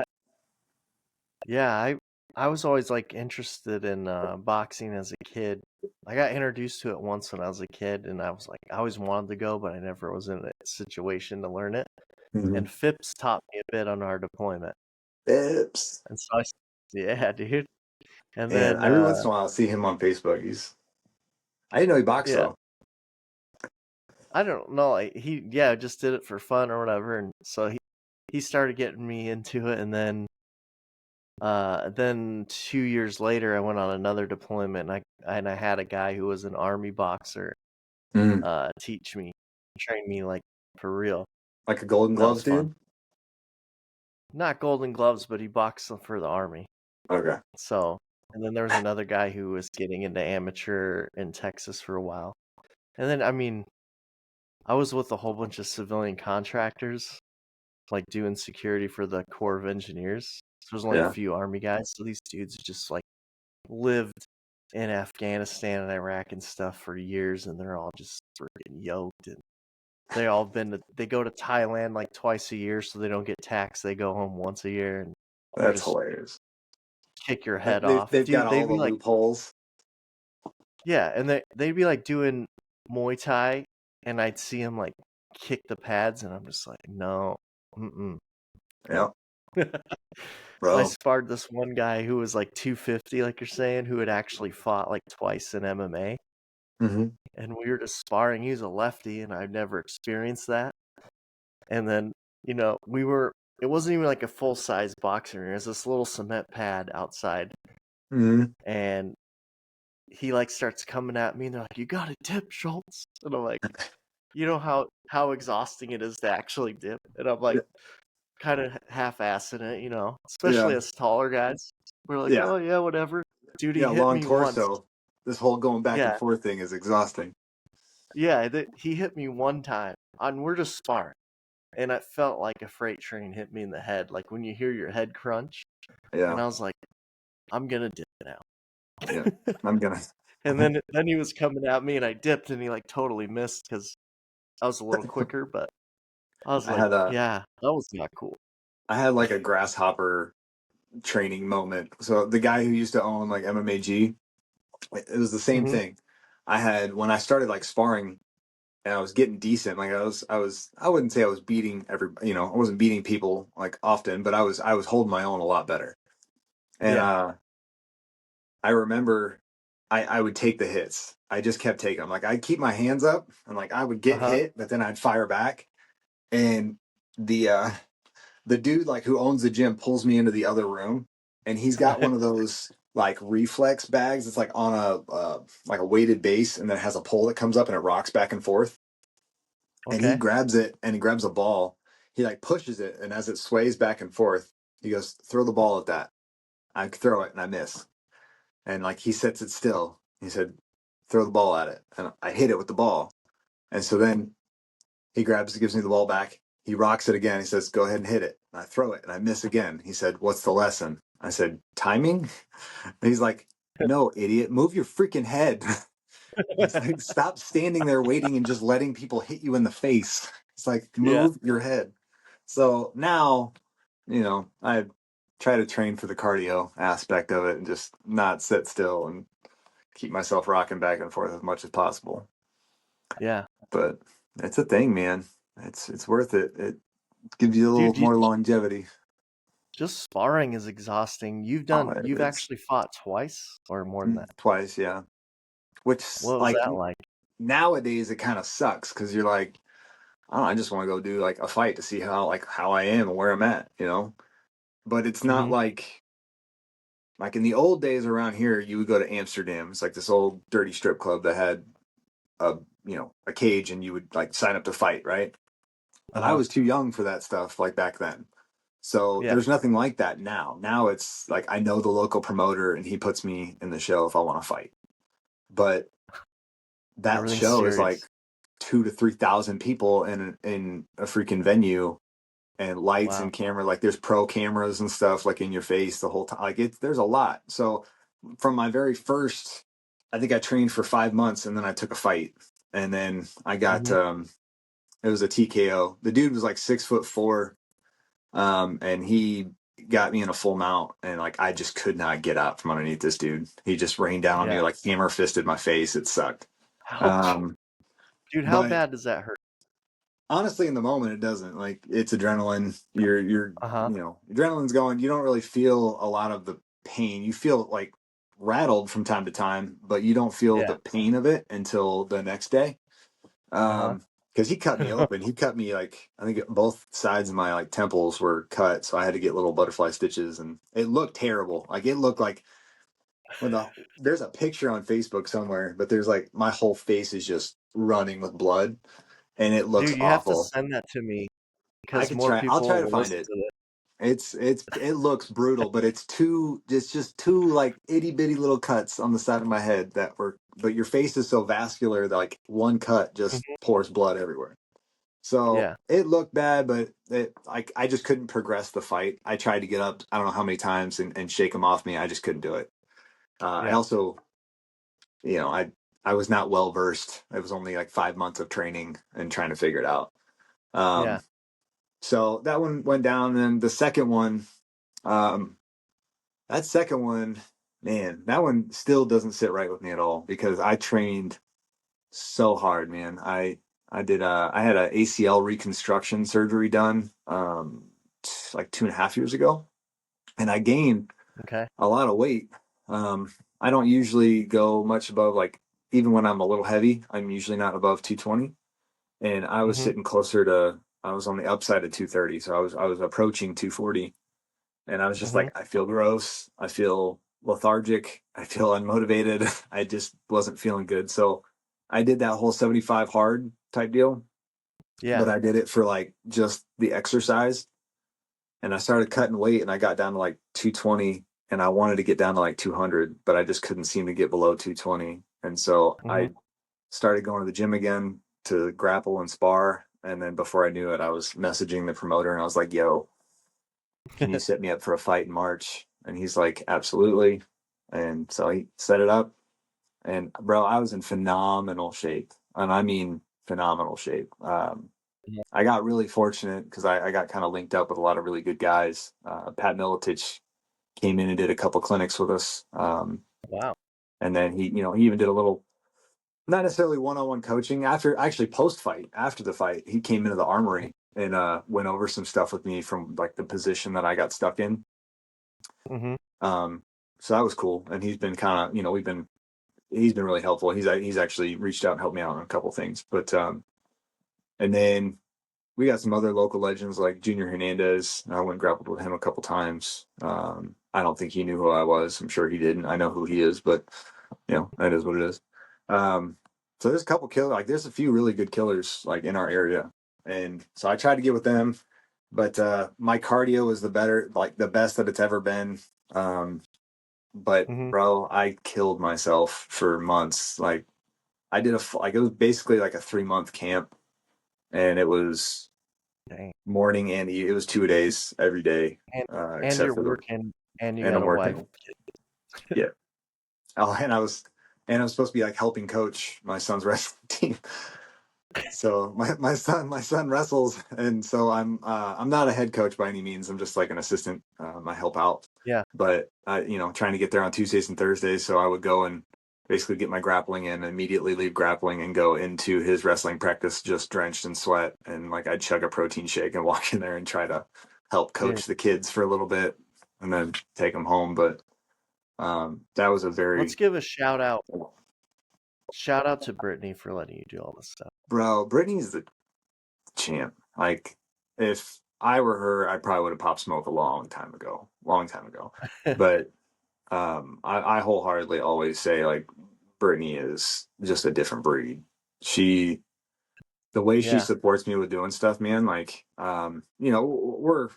Speaker 1: I was always like interested in boxing as a kid. I got introduced to it once when I was a kid, and I was like, I always wanted to go, but I never was in a situation to learn it.
Speaker 2: Mm-hmm.
Speaker 1: And Phipps taught me a bit on our deployment,
Speaker 2: Bips.
Speaker 1: and so yeah, dude. And
Speaker 2: And
Speaker 1: then
Speaker 2: every once in a while, I see him on Facebook. I didn't know he boxed
Speaker 1: yeah,
Speaker 2: though.
Speaker 1: I don't know, like yeah, just did it for fun or whatever, and so he started getting me into it, and then 2 years later, I went on another deployment, and I had a guy who was an army boxer
Speaker 2: Mm.
Speaker 1: teach me, train me like for real.
Speaker 2: Like a Golden
Speaker 1: And that
Speaker 2: Gloves
Speaker 1: was fun.
Speaker 2: dude.
Speaker 1: Not Golden Gloves, but he boxed for the army.
Speaker 2: Okay.
Speaker 1: So, and then there was another guy who was getting into amateur in Texas for a while. And then, I mean, I was with a whole bunch of civilian contractors, like doing security for the Corps of Engineers. So there's only a
Speaker 2: Yeah.
Speaker 1: few army guys. So these dudes just like lived in Afghanistan and Iraq and stuff for years, and they're all just freaking yoked. And they go to Thailand like twice a year, so they don't get taxed. They go home once a year, and they're
Speaker 2: That's
Speaker 1: just
Speaker 2: hilarious.
Speaker 1: kick your head
Speaker 2: They've
Speaker 1: off,
Speaker 2: they've got
Speaker 1: dude.
Speaker 2: all
Speaker 1: They'd
Speaker 2: the
Speaker 1: be like,
Speaker 2: loopholes.
Speaker 1: yeah, and they'd be like doing Muay Thai, and I'd see them like kick the pads, and I'm just like, no,
Speaker 2: Yeah,
Speaker 1: no. So I
Speaker 2: bro.
Speaker 1: sparred this one guy who was like 250, like you're saying, who had actually fought like twice in MMA.
Speaker 2: Mm-hmm.
Speaker 1: And we were just sparring. He was a lefty, and I'd never experienced that. And then, it wasn't even like a full size boxing ring. It was this little cement pad outside.
Speaker 2: Mm-hmm.
Speaker 1: And he like starts coming at me, and they're like, "You got to dip, Schultz." And I'm like, you know how exhausting it is to actually dip. And I'm like, kind of half-assing it, especially
Speaker 2: Yeah,
Speaker 1: as taller guys. We're like,
Speaker 2: yeah,
Speaker 1: oh yeah, whatever. Dude, he
Speaker 2: yeah.
Speaker 1: hit
Speaker 2: Long
Speaker 1: me once.
Speaker 2: torso. This whole going back and
Speaker 1: Yeah,
Speaker 2: forth thing is exhausting.
Speaker 1: yeah. He hit me one time, and we're just sparring, and it felt like a freight train hit me in the head, like when you hear your head crunch. And
Speaker 2: Yeah,
Speaker 1: I was like, I'm gonna dip
Speaker 2: yeah.
Speaker 1: now.
Speaker 2: I'm gonna.
Speaker 1: And then he was coming at me, and I dipped, and he like totally missed because I was a little quicker. But I was
Speaker 2: I
Speaker 1: like,
Speaker 2: had a.
Speaker 1: yeah, that was not cool.
Speaker 2: I had like a grasshopper training moment. So the guy who used to own like MMAG, it was the same
Speaker 1: Hmm.
Speaker 2: thing. I had when I started like sparring and I was getting decent. Like I wouldn't say I was beating I wasn't beating people like often, but I was holding my own a lot better. And
Speaker 1: Yeah.
Speaker 2: I remember I would take the hits. I just kept taking them. Like I'd keep my hands up and like I would
Speaker 1: Uh
Speaker 2: get
Speaker 1: huh.
Speaker 2: hit, but then I'd fire back. And the dude like who owns the gym pulls me into the other room, and he's got one of those like reflex bags. It's like on a like a weighted base, and then it has a pole that comes up and it rocks back and forth. And he
Speaker 1: Okay.
Speaker 2: grabs it and he grabs a ball. He like pushes it, and as it sways back and forth, he goes, "Throw the ball at that." I throw it and I miss. And like he sets it still. He said, "Throw the ball at it," and I hit it with the ball. And so then he gives me the ball back. He rocks it again. He says, "Go ahead and hit it." And I throw it and I miss again. He said, "What's the lesson?" I said, "Timing." And he's like, no, idiot, move your freaking head. It's like, stop standing there waiting and just letting people hit you in the face. It's like,
Speaker 1: Yeah.
Speaker 2: move your head. So now, I try to train for the cardio aspect of it and just not sit still and keep myself rocking back and forth as much as possible.
Speaker 1: Yeah.
Speaker 2: But it's a thing, man. It's worth it. It gives you a little
Speaker 1: Dude,
Speaker 2: more longevity.
Speaker 1: just sparring is exhausting.
Speaker 2: Oh, it
Speaker 1: You've
Speaker 2: is.
Speaker 1: actually fought twice or more than that.
Speaker 2: Twice, yeah. Which,
Speaker 1: What was
Speaker 2: like,
Speaker 1: that like?
Speaker 2: nowadays it kind of sucks because you're like, I don't know, I just want to go do like a fight to see how I am and where I'm at, But it's not
Speaker 1: Hmm.
Speaker 2: like in the old days around here, you would go to Amsterdam. It's like this old dirty strip club that had a a cage, and you would like sign up to fight, right? And I
Speaker 1: Uh-huh.
Speaker 2: was too young for that stuff like back then. So
Speaker 1: Yeah.
Speaker 2: there's nothing like that now. Now it's like I know the local promoter and he puts me in the show if I want to fight. But that
Speaker 1: Everything's
Speaker 2: show is like
Speaker 1: serious.
Speaker 2: 2 to 3,000 people in a freaking venue and lights
Speaker 1: Wow.
Speaker 2: and camera. Like there's pro cameras and stuff like in your face the whole time. Like there's a lot. So from my very first, I think I trained for 5 months and then I took a fight and then I got
Speaker 1: Hmm.
Speaker 2: it was a TKO. The dude was like 6'4", and he got me in a full mount and like I just could not get up from underneath this dude. He just rained down on me
Speaker 1: Yeah.
Speaker 2: like hammer fisted my face. It sucked.
Speaker 1: Ouch.
Speaker 2: Um,
Speaker 1: Dude, how
Speaker 2: but
Speaker 1: bad does that hurt?
Speaker 2: honestly, in the moment, it doesn't. Like it's adrenaline. You're
Speaker 1: Uh-huh.
Speaker 2: adrenaline's going. You don't really feel a lot of the pain. You feel like rattled from time to time, but you don't feel
Speaker 1: Yeah.
Speaker 2: the pain of it until the next day.
Speaker 1: Uh-huh.
Speaker 2: Because he cut me open. He cut me like I think both sides of my like temples were cut, so I had to get little butterfly stitches, and it looked terrible. Like it looked like there's a picture on Facebook somewhere, but there's like my whole face is just running with blood, and it looks
Speaker 1: Dude, you have to
Speaker 2: awful.
Speaker 1: send that to me
Speaker 2: I
Speaker 1: because
Speaker 2: could
Speaker 1: more
Speaker 2: try. I'll try
Speaker 1: people
Speaker 2: to
Speaker 1: will
Speaker 2: find
Speaker 1: listen
Speaker 2: it.
Speaker 1: to this.
Speaker 2: It looks brutal, but it's just two like itty bitty little cuts on the side of my head that were. But your face is so vascular that like one cut just
Speaker 1: Mhm.
Speaker 2: pours blood everywhere. So
Speaker 1: Yeah.
Speaker 2: it looked bad, but I just couldn't progress the fight. I tried to get up, I don't know how many times and shake him off me. I just couldn't do it. I
Speaker 1: Yeah.
Speaker 2: also, you know, I was not well versed. It was only like 5 months of training and trying to figure it out.
Speaker 1: Yeah.
Speaker 2: Um, so that one went down. And then the second one, um, that second one, man, that one still doesn't sit right with me at all because I trained so hard, man. I had a ACL reconstruction surgery done like 2.5 years ago, and I gained
Speaker 1: Okay.
Speaker 2: a lot of weight. I don't usually go much above like even when I'm a little heavy, I'm usually not above 220, and I was
Speaker 1: Hmm.
Speaker 2: sitting closer to I was on the upside of 230, so I was approaching 240, and I was just
Speaker 1: Hmm.
Speaker 2: like I feel gross, I feel lethargic, I feel unmotivated. I just wasn't feeling good. So I did that whole 75 hard type deal,
Speaker 1: Yeah.
Speaker 2: but I did it for like just the exercise. And I started cutting weight and I got down to like 220 and I wanted to get down to like 200, but I just couldn't seem to get below 220. And so
Speaker 1: Hmm.
Speaker 2: I started going to the gym again to grapple and spar. And then before I knew it, I was messaging the promoter and I was like, yo, can you set me up for a fight in March? And he's like, absolutely. And so he set it up. And bro, I was in phenomenal shape. And I mean, phenomenal shape. I got really fortunate because I got kind of linked up with a lot of really good guys. Pat Miletich came in and did a couple clinics with us.
Speaker 1: Wow.
Speaker 2: And then he even did a little, not necessarily one-on-one coaching after actually post fight, after the fight, he came into the armory and went over some stuff with me from like the position that I got stuck in.
Speaker 1: Hmm.
Speaker 2: Um, so that was cool. And he's been kind of, he's been really helpful. He's actually reached out and helped me out on a couple things. But and then we got some other local legends like Junior Hernandez. I went and grappled with him a couple times. I don't think he knew who I was. I'm sure he didn't. I know who he is, but that is what it is. Um, so there's a couple killers. Like there's a few really good killers like in our area, and so I tried to get with them, but my cardio is the best that it's ever been. But
Speaker 1: Hmm.
Speaker 2: bro, I killed myself for months. Like I did it was basically like a 3 month camp, and it was
Speaker 1: Dang.
Speaker 2: morning and it was 2 days every day,
Speaker 1: And
Speaker 2: except
Speaker 1: you're
Speaker 2: for the
Speaker 1: working and you
Speaker 2: and
Speaker 1: got
Speaker 2: I'm
Speaker 1: a wife.
Speaker 2: working. Yeah, Oh, and I was supposed to be like helping coach my son's wrestling team. So my son wrestles, and so I'm not a head coach by any means. I'm just like an assistant. I help out,
Speaker 1: Yeah.
Speaker 2: but I trying to get there on Tuesdays and Thursdays. So I would go and basically get my grappling in, immediately leave grappling, and go into his wrestling practice just drenched in sweat, and like I'd chug a protein shake and walk in there and try to help
Speaker 1: Dude,
Speaker 2: coach the kids for a little bit, and then take them home. But that was a
Speaker 1: let's
Speaker 2: very
Speaker 1: give a shout out. Shout out to Brittany for letting you do all this stuff.
Speaker 2: bro. Brittany's the champ. Like, if I were her, I probably would have popped smoke a long time ago. Long time ago. But I wholeheartedly always say like Brittany is just a different breed. She the way she
Speaker 1: Yeah.
Speaker 2: supports me with doing stuff, man, like we're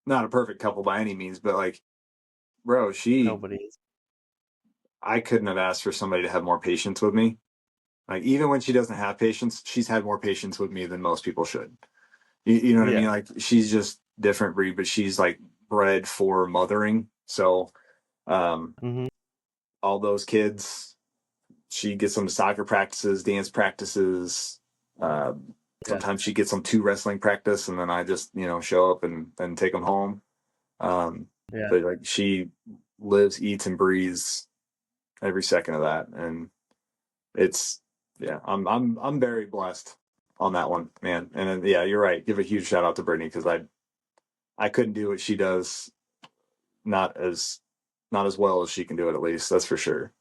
Speaker 2: not a perfect couple by any means, but like, bro,
Speaker 1: Nobody is.
Speaker 2: I couldn't have asked for somebody to have more patience with me. Like, even when she doesn't have patience, she's had more patience with me than most people should. You know what I mean?
Speaker 1: Yeah.
Speaker 2: Like, she's just different breed, but she's like bred for mothering. So um,
Speaker 1: Hmm.
Speaker 2: all those kids, she gets them to soccer practices, dance practices. Uh,
Speaker 1: Yeah.
Speaker 2: Sometimes she gets them to wrestling practice, and then I just show up and take them home. Um,
Speaker 1: Yeah.
Speaker 2: but like, she lives, eats, and breathes every second of that, and it's yeah, I'm very blessed on that one, man. And then, yeah, you're right. Give a huge shout out to Brittany, because I couldn't do what she does, not as not as well as she can do it, at least. That's for sure.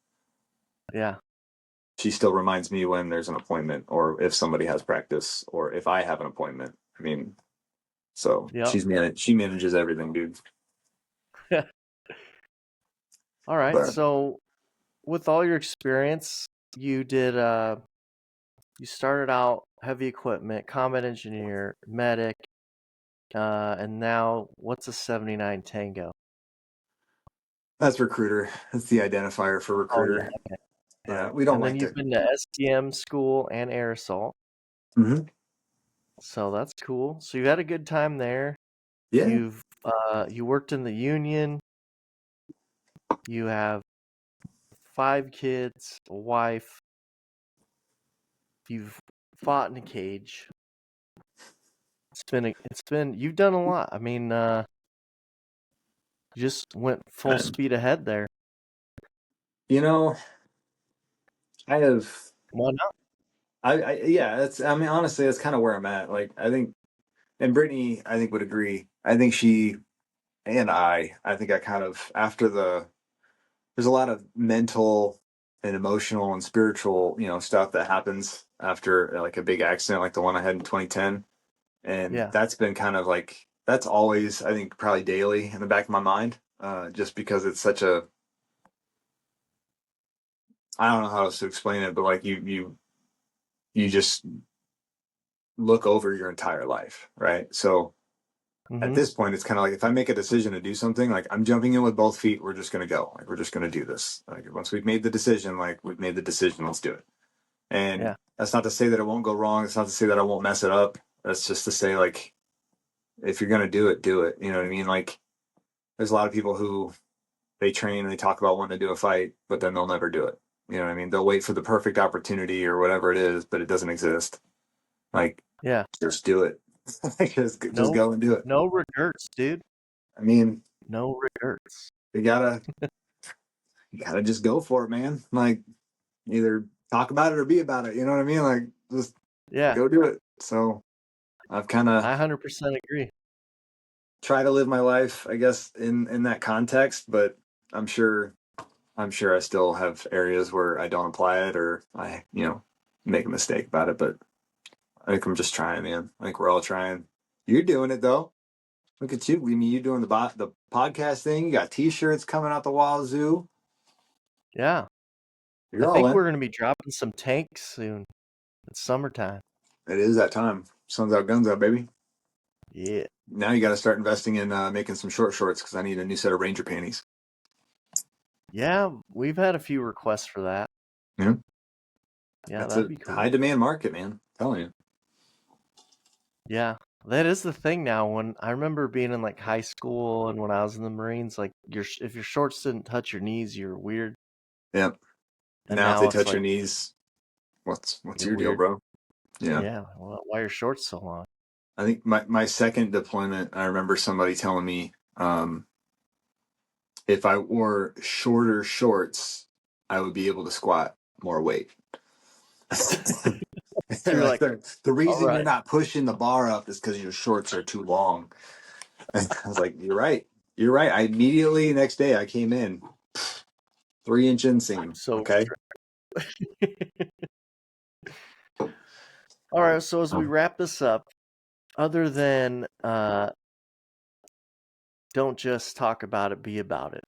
Speaker 1: Yeah.
Speaker 2: She still reminds me when there's an appointment, or if somebody has practice, or if I have an appointment. I mean, so
Speaker 1: Yep.
Speaker 2: she manages everything, dude.
Speaker 1: All right.
Speaker 2: But
Speaker 1: So with all your experience, you did you started out heavy equipment, combat engineer, medic, and now what's a 79 Tango?
Speaker 2: that's recruiter. That's the identifier for
Speaker 1: Oh yeah.
Speaker 2: recruiter.
Speaker 1: All
Speaker 2: Yeah,
Speaker 1: right.
Speaker 2: we don't
Speaker 1: And then
Speaker 2: like
Speaker 1: you've
Speaker 2: to.
Speaker 1: been to STM school and air assault.
Speaker 2: Mhm.
Speaker 1: So that's cool. So you had a good time there.
Speaker 2: Yeah,
Speaker 1: You worked in the union. You have 5 kids, a wife. You've fought in a cage. You've done a lot. I mean, you just went full speed ahead there.
Speaker 2: you know, I have.
Speaker 1: Why not?
Speaker 2: Yeah, that's. I mean, honestly, that's kind of where I'm at. Like, I think, and Brittany, I think would agree. I think she and I think I kind of after there's a lot of mental and emotional and spiritual, stuff that happens after like a big accident like the one I had in 2010. And
Speaker 1: Yeah.
Speaker 2: that's been kind of like, that's always, I think, probably daily in the back of my mind, just because it's such a, I don't know how else to explain it, but like you just look over your entire life, right? So at
Speaker 1: Mm-hmm.
Speaker 2: this point, it's kind of like, if I make a decision to do something, like, I'm jumping in with both feet. We're just going to go. Like, we're just going to do this. Like, once we've made the decision, like, we've made the decision, let's do it. And
Speaker 1: Yeah.
Speaker 2: that's not to say that it won't go wrong. It's not to say that I won't mess it up. That's just to say, like, if you're going to do it, do it. You know what I mean? Like, there's a lot of people who they train and they talk about wanting to do a fight, but then they'll never do it. You know what I mean? They'll wait for the perfect opportunity or whatever it is, but it doesn't exist. Like,
Speaker 1: Yeah.
Speaker 2: just do it. Like, just
Speaker 1: No,
Speaker 2: go and do it.
Speaker 1: no regrets, dude.
Speaker 2: I mean,
Speaker 1: No regrets.
Speaker 2: you gotta just go for it, man. Like, either talk about it or be about it. You know what I mean? Like, just
Speaker 1: Yeah.
Speaker 2: go do it. So I've kind of
Speaker 1: I 100% agree.
Speaker 2: tried to live my life, I guess, in that context, but I'm sure I'm sure I still have areas where I don't apply it, or I, make a mistake about it. But I think I'm just trying, man. I think we're all trying. You're doing it though. Look at you. I mean, you're doing the podcast thing. You got T-shirts coming out the wazoo.
Speaker 1: Yeah. I
Speaker 2: You're all
Speaker 1: think we're
Speaker 2: in.
Speaker 1: going to be dropping some tanks soon. It's summertime.
Speaker 2: It is that time. Sun's out, guns out, baby.
Speaker 1: Yeah.
Speaker 2: Now you got to start investing in making some short shorts, because I need a new set of Ranger panties.
Speaker 1: Yeah. We've had a few requests for that.
Speaker 2: Yeah,
Speaker 1: Yeah.
Speaker 2: that's
Speaker 1: That'd
Speaker 2: a
Speaker 1: be cool.
Speaker 2: high demand market, man. I'm telling you.
Speaker 1: Yeah. That is the thing now. When I remember being in like high school and when I was in the Marines, like if your shorts didn't touch your knees, you're weird.
Speaker 2: Yep.
Speaker 1: And
Speaker 2: Now if they
Speaker 1: now it's
Speaker 2: touch your
Speaker 1: like
Speaker 2: knees, what's
Speaker 1: you're
Speaker 2: your deal,
Speaker 1: weird.
Speaker 2: bro? Yeah.
Speaker 1: Yeah. Why are shorts so long?
Speaker 2: I think my second deployment, I remember somebody telling me, if I wore shorter shorts, I would be able to squat more weight.
Speaker 1: So you're
Speaker 2: Like
Speaker 1: like,
Speaker 2: the
Speaker 1: all
Speaker 2: reason you're
Speaker 1: right.
Speaker 2: not pushing the bar up is because your shorts are too long. I was like, you're right. You're right. I immediately next day I came in 3-inch inseam.
Speaker 1: So
Speaker 2: Okay.
Speaker 1: all right. So as we
Speaker 2: Um,
Speaker 1: wrap this up, other than don't just talk about it, be about it.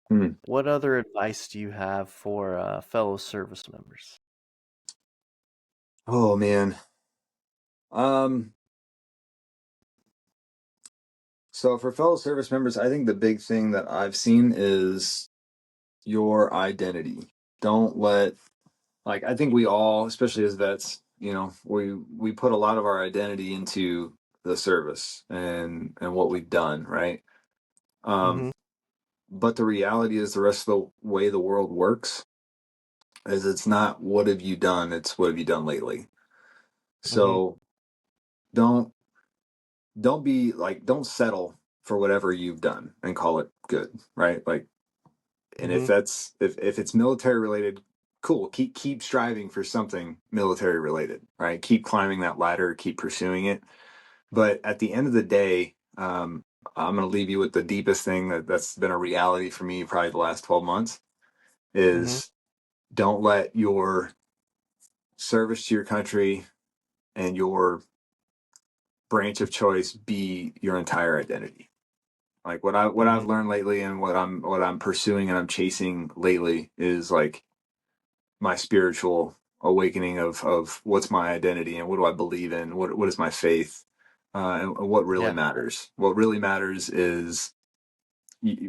Speaker 2: hmm.
Speaker 1: What other advice do you have for fellow service members?
Speaker 2: Oh man. Um, so for fellow service members, I think the big thing that I've seen is your identity. Don't let like I think we all, especially as vets, we put a lot of our identity into the service and what we've done, right? Um,
Speaker 1: Mm-hmm.
Speaker 2: but the reality is the rest of the way the world works is it's not what have you done, it's what have you done lately.
Speaker 1: Mm-hmm.
Speaker 2: So don't don't be like don't settle for whatever you've done and call it good, right? Like and
Speaker 1: Mm-hmm.
Speaker 2: if it's military related, cool, keep striving for something military related, right? Keep climbing that ladder, keep pursuing it. But at the end of the day, I'm going to leave you with the deepest thing that's been a reality for me probably the last 12 months
Speaker 1: Mm-hmm.
Speaker 2: is don't let your service to your country and your branch of choice be your entire identity. Like what
Speaker 1: Mm-hmm.
Speaker 2: I've learned lately and what I'm pursuing and I'm chasing lately is like my spiritual awakening of what's my identity and what do I believe in, what is my faith, and what really
Speaker 1: Yeah.
Speaker 2: matters. What really matters is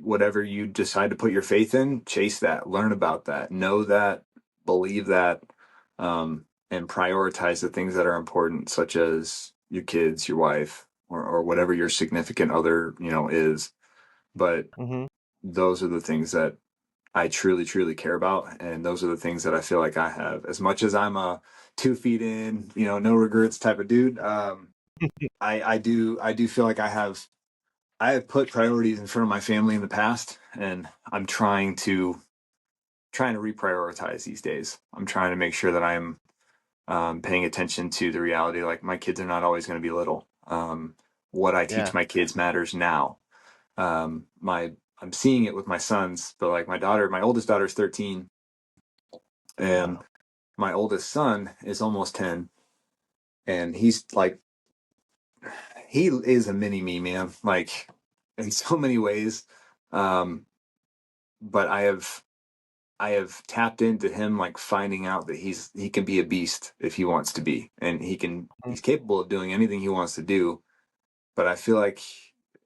Speaker 2: whatever you decide to put your faith in, chase that, learn about that, know that, believe that, and prioritize the things that are important, such as your kids, your wife, or whatever your significant other, is. But
Speaker 1: Mm-hmm.
Speaker 2: those are the things that I truly, truly care about. And those are the things that I feel like I have. As much as I'm a 2 feet in, no regrets type of dude, I do feel like I have put priorities in front of my family in the past, and I'm trying to reprioritize these days. I'm trying to make sure that I'm paying attention to the reality. Like my kids are not always going to be little. What I teach
Speaker 1: Yeah.
Speaker 2: my kids matters now. My I'm seeing it with my sons, but like my oldest daughter is 13, and
Speaker 1: Wow.
Speaker 2: my oldest son is almost 10, and he's like he is a mini me, man. Like in so many ways. Um, but I have tapped into him like finding out that he can be a beast if he wants to be, and
Speaker 1: Mm-hmm.
Speaker 2: he's capable of doing anything he wants to do. But I feel like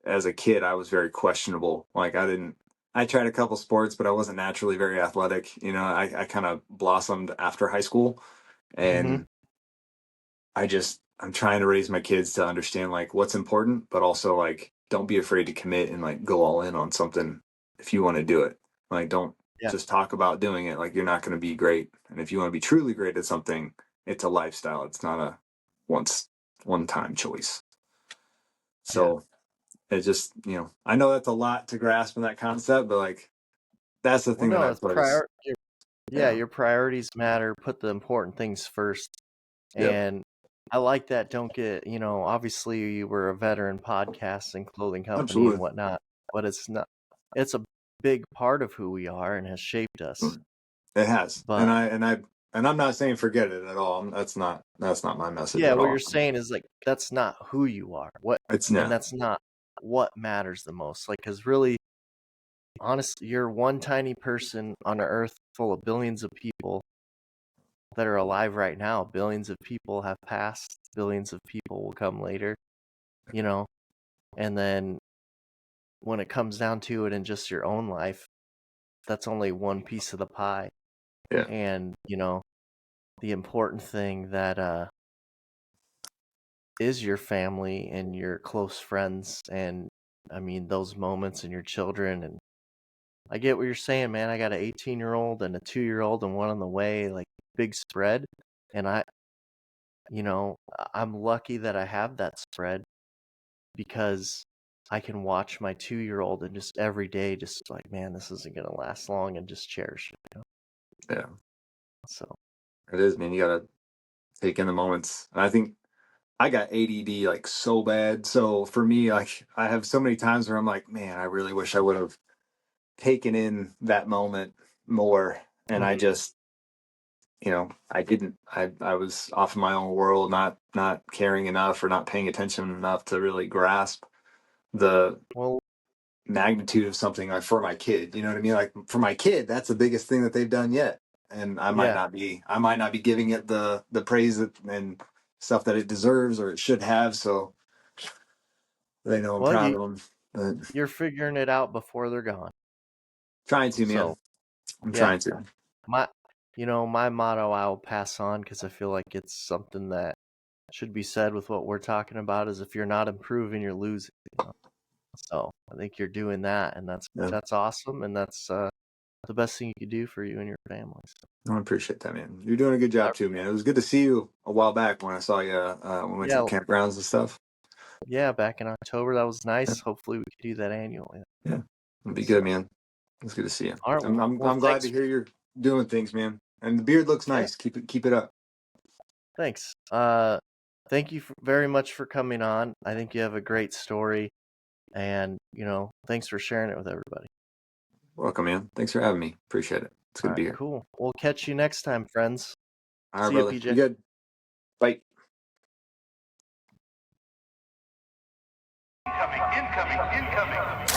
Speaker 2: as a kid I was very questionable. Like I tried a couple sports, but I wasn't naturally very athletic. I kind of blossomed after high school,
Speaker 1: Mm-hmm.
Speaker 2: and I'm trying to raise my kids to understand like what's important, but also like don't be afraid to commit and like go all in on something if you want to do it. Like don't
Speaker 1: Yeah.
Speaker 2: just talk about doing it like you're not going to be great. And if you want to be truly great at something, it's a lifestyle. It's not a once one time choice.
Speaker 1: Yeah.
Speaker 2: So it just, I know that's a lot to grasp in that concept, but like that's the
Speaker 1: Well,
Speaker 2: thing that
Speaker 1: no,
Speaker 2: I
Speaker 1: it's
Speaker 2: put is
Speaker 1: yeah,
Speaker 2: yeah.
Speaker 1: your priorities matter. Put the important things first.
Speaker 2: Yep.
Speaker 1: And I like that. Don't get, obviously you were a veteran podcasting, clothing company and
Speaker 2: Absolutely.
Speaker 1: whatnot, but it's a big part of who we are and has shaped us.
Speaker 2: It has, and
Speaker 1: But
Speaker 2: I'm not saying forget it at all. That's not my message
Speaker 1: yeah,
Speaker 2: at
Speaker 1: what you're
Speaker 2: all.
Speaker 1: saying is like, that's not who you are.
Speaker 2: It's
Speaker 1: And
Speaker 2: not.
Speaker 1: that's not what matters the most. Like, cause really, honestly, you're one tiny person on an earth full of billions of people that are alive right now. Billions of people have passed. Billions of people will come later, you know? And then when it comes down to it in just your own life, that's only one piece of the pie.
Speaker 2: Yeah,
Speaker 1: And, the important thing that is your family and your close friends and I mean those moments and your children and I get what you're saying, man. I got an 18-year-old and a 2-year-old and one on the way, like big spread. And I'm lucky that I have that spread because I can watch my 2-year-old and just every day, just like, man, this isn't going to last long, and just cherish it.
Speaker 2: Yeah,
Speaker 1: So
Speaker 2: it is, man. You gotta take in the moments. And I think I got ADD like so bad. So for me, like I have so many times where I'm like, man, I really wish I would have taken in that moment more. And I
Speaker 1: Mhm.
Speaker 2: just, I didn't. I was off in my own world, not caring enough or not paying attention enough to really grasp the
Speaker 1: Well,
Speaker 2: magnitude of something like for my kid. You know what I mean? Like for my kid, that's the biggest thing that they've done yet. And
Speaker 1: yeah.
Speaker 2: I might not be giving it the praise and stuff that it deserves or it should have. So they know I'm
Speaker 1: Well,
Speaker 2: proud of them. But
Speaker 1: you're figuring it out before they're gone.
Speaker 2: trying to, man.
Speaker 1: So
Speaker 2: I'm
Speaker 1: yeah,
Speaker 2: trying to.
Speaker 1: my my motto I will pass on, because I feel like it's something that should be said with what we're talking about, is if you're not improving, you're losing. So I think you're doing that, and
Speaker 2: Yeah,
Speaker 1: that's awesome, and that's the best thing you could do for you and your family. So,
Speaker 2: I appreciate that, man. You're doing a good
Speaker 1: uh,
Speaker 2: job too, man. It was good to see you a while back when I saw you when we went to the
Speaker 1: yeah,
Speaker 2: campgrounds and stuff.
Speaker 1: yeah, back in October, that was nice. Hopefully, we could do that annually.
Speaker 2: Yeah, it'd be good,
Speaker 1: So,
Speaker 2: man. It's good to see you.
Speaker 1: all right, well,
Speaker 2: I'm glad to hear you're doing things, man. And the beard looks
Speaker 1: yeah,
Speaker 2: nice. Keep it up.
Speaker 1: thanks. Thank you very much for coming on. I think you have a great story, and thanks for sharing it with everybody.
Speaker 2: Welcome, man. Thanks for having me. Appreciate it. It's good
Speaker 1: All
Speaker 2: to
Speaker 1: right,
Speaker 2: be here.
Speaker 1: cool. We'll catch you next time, friends.
Speaker 2: All right,
Speaker 1: See you,
Speaker 2: brother. Be
Speaker 1: PJ.
Speaker 2: good. Bye.
Speaker 3: Incoming.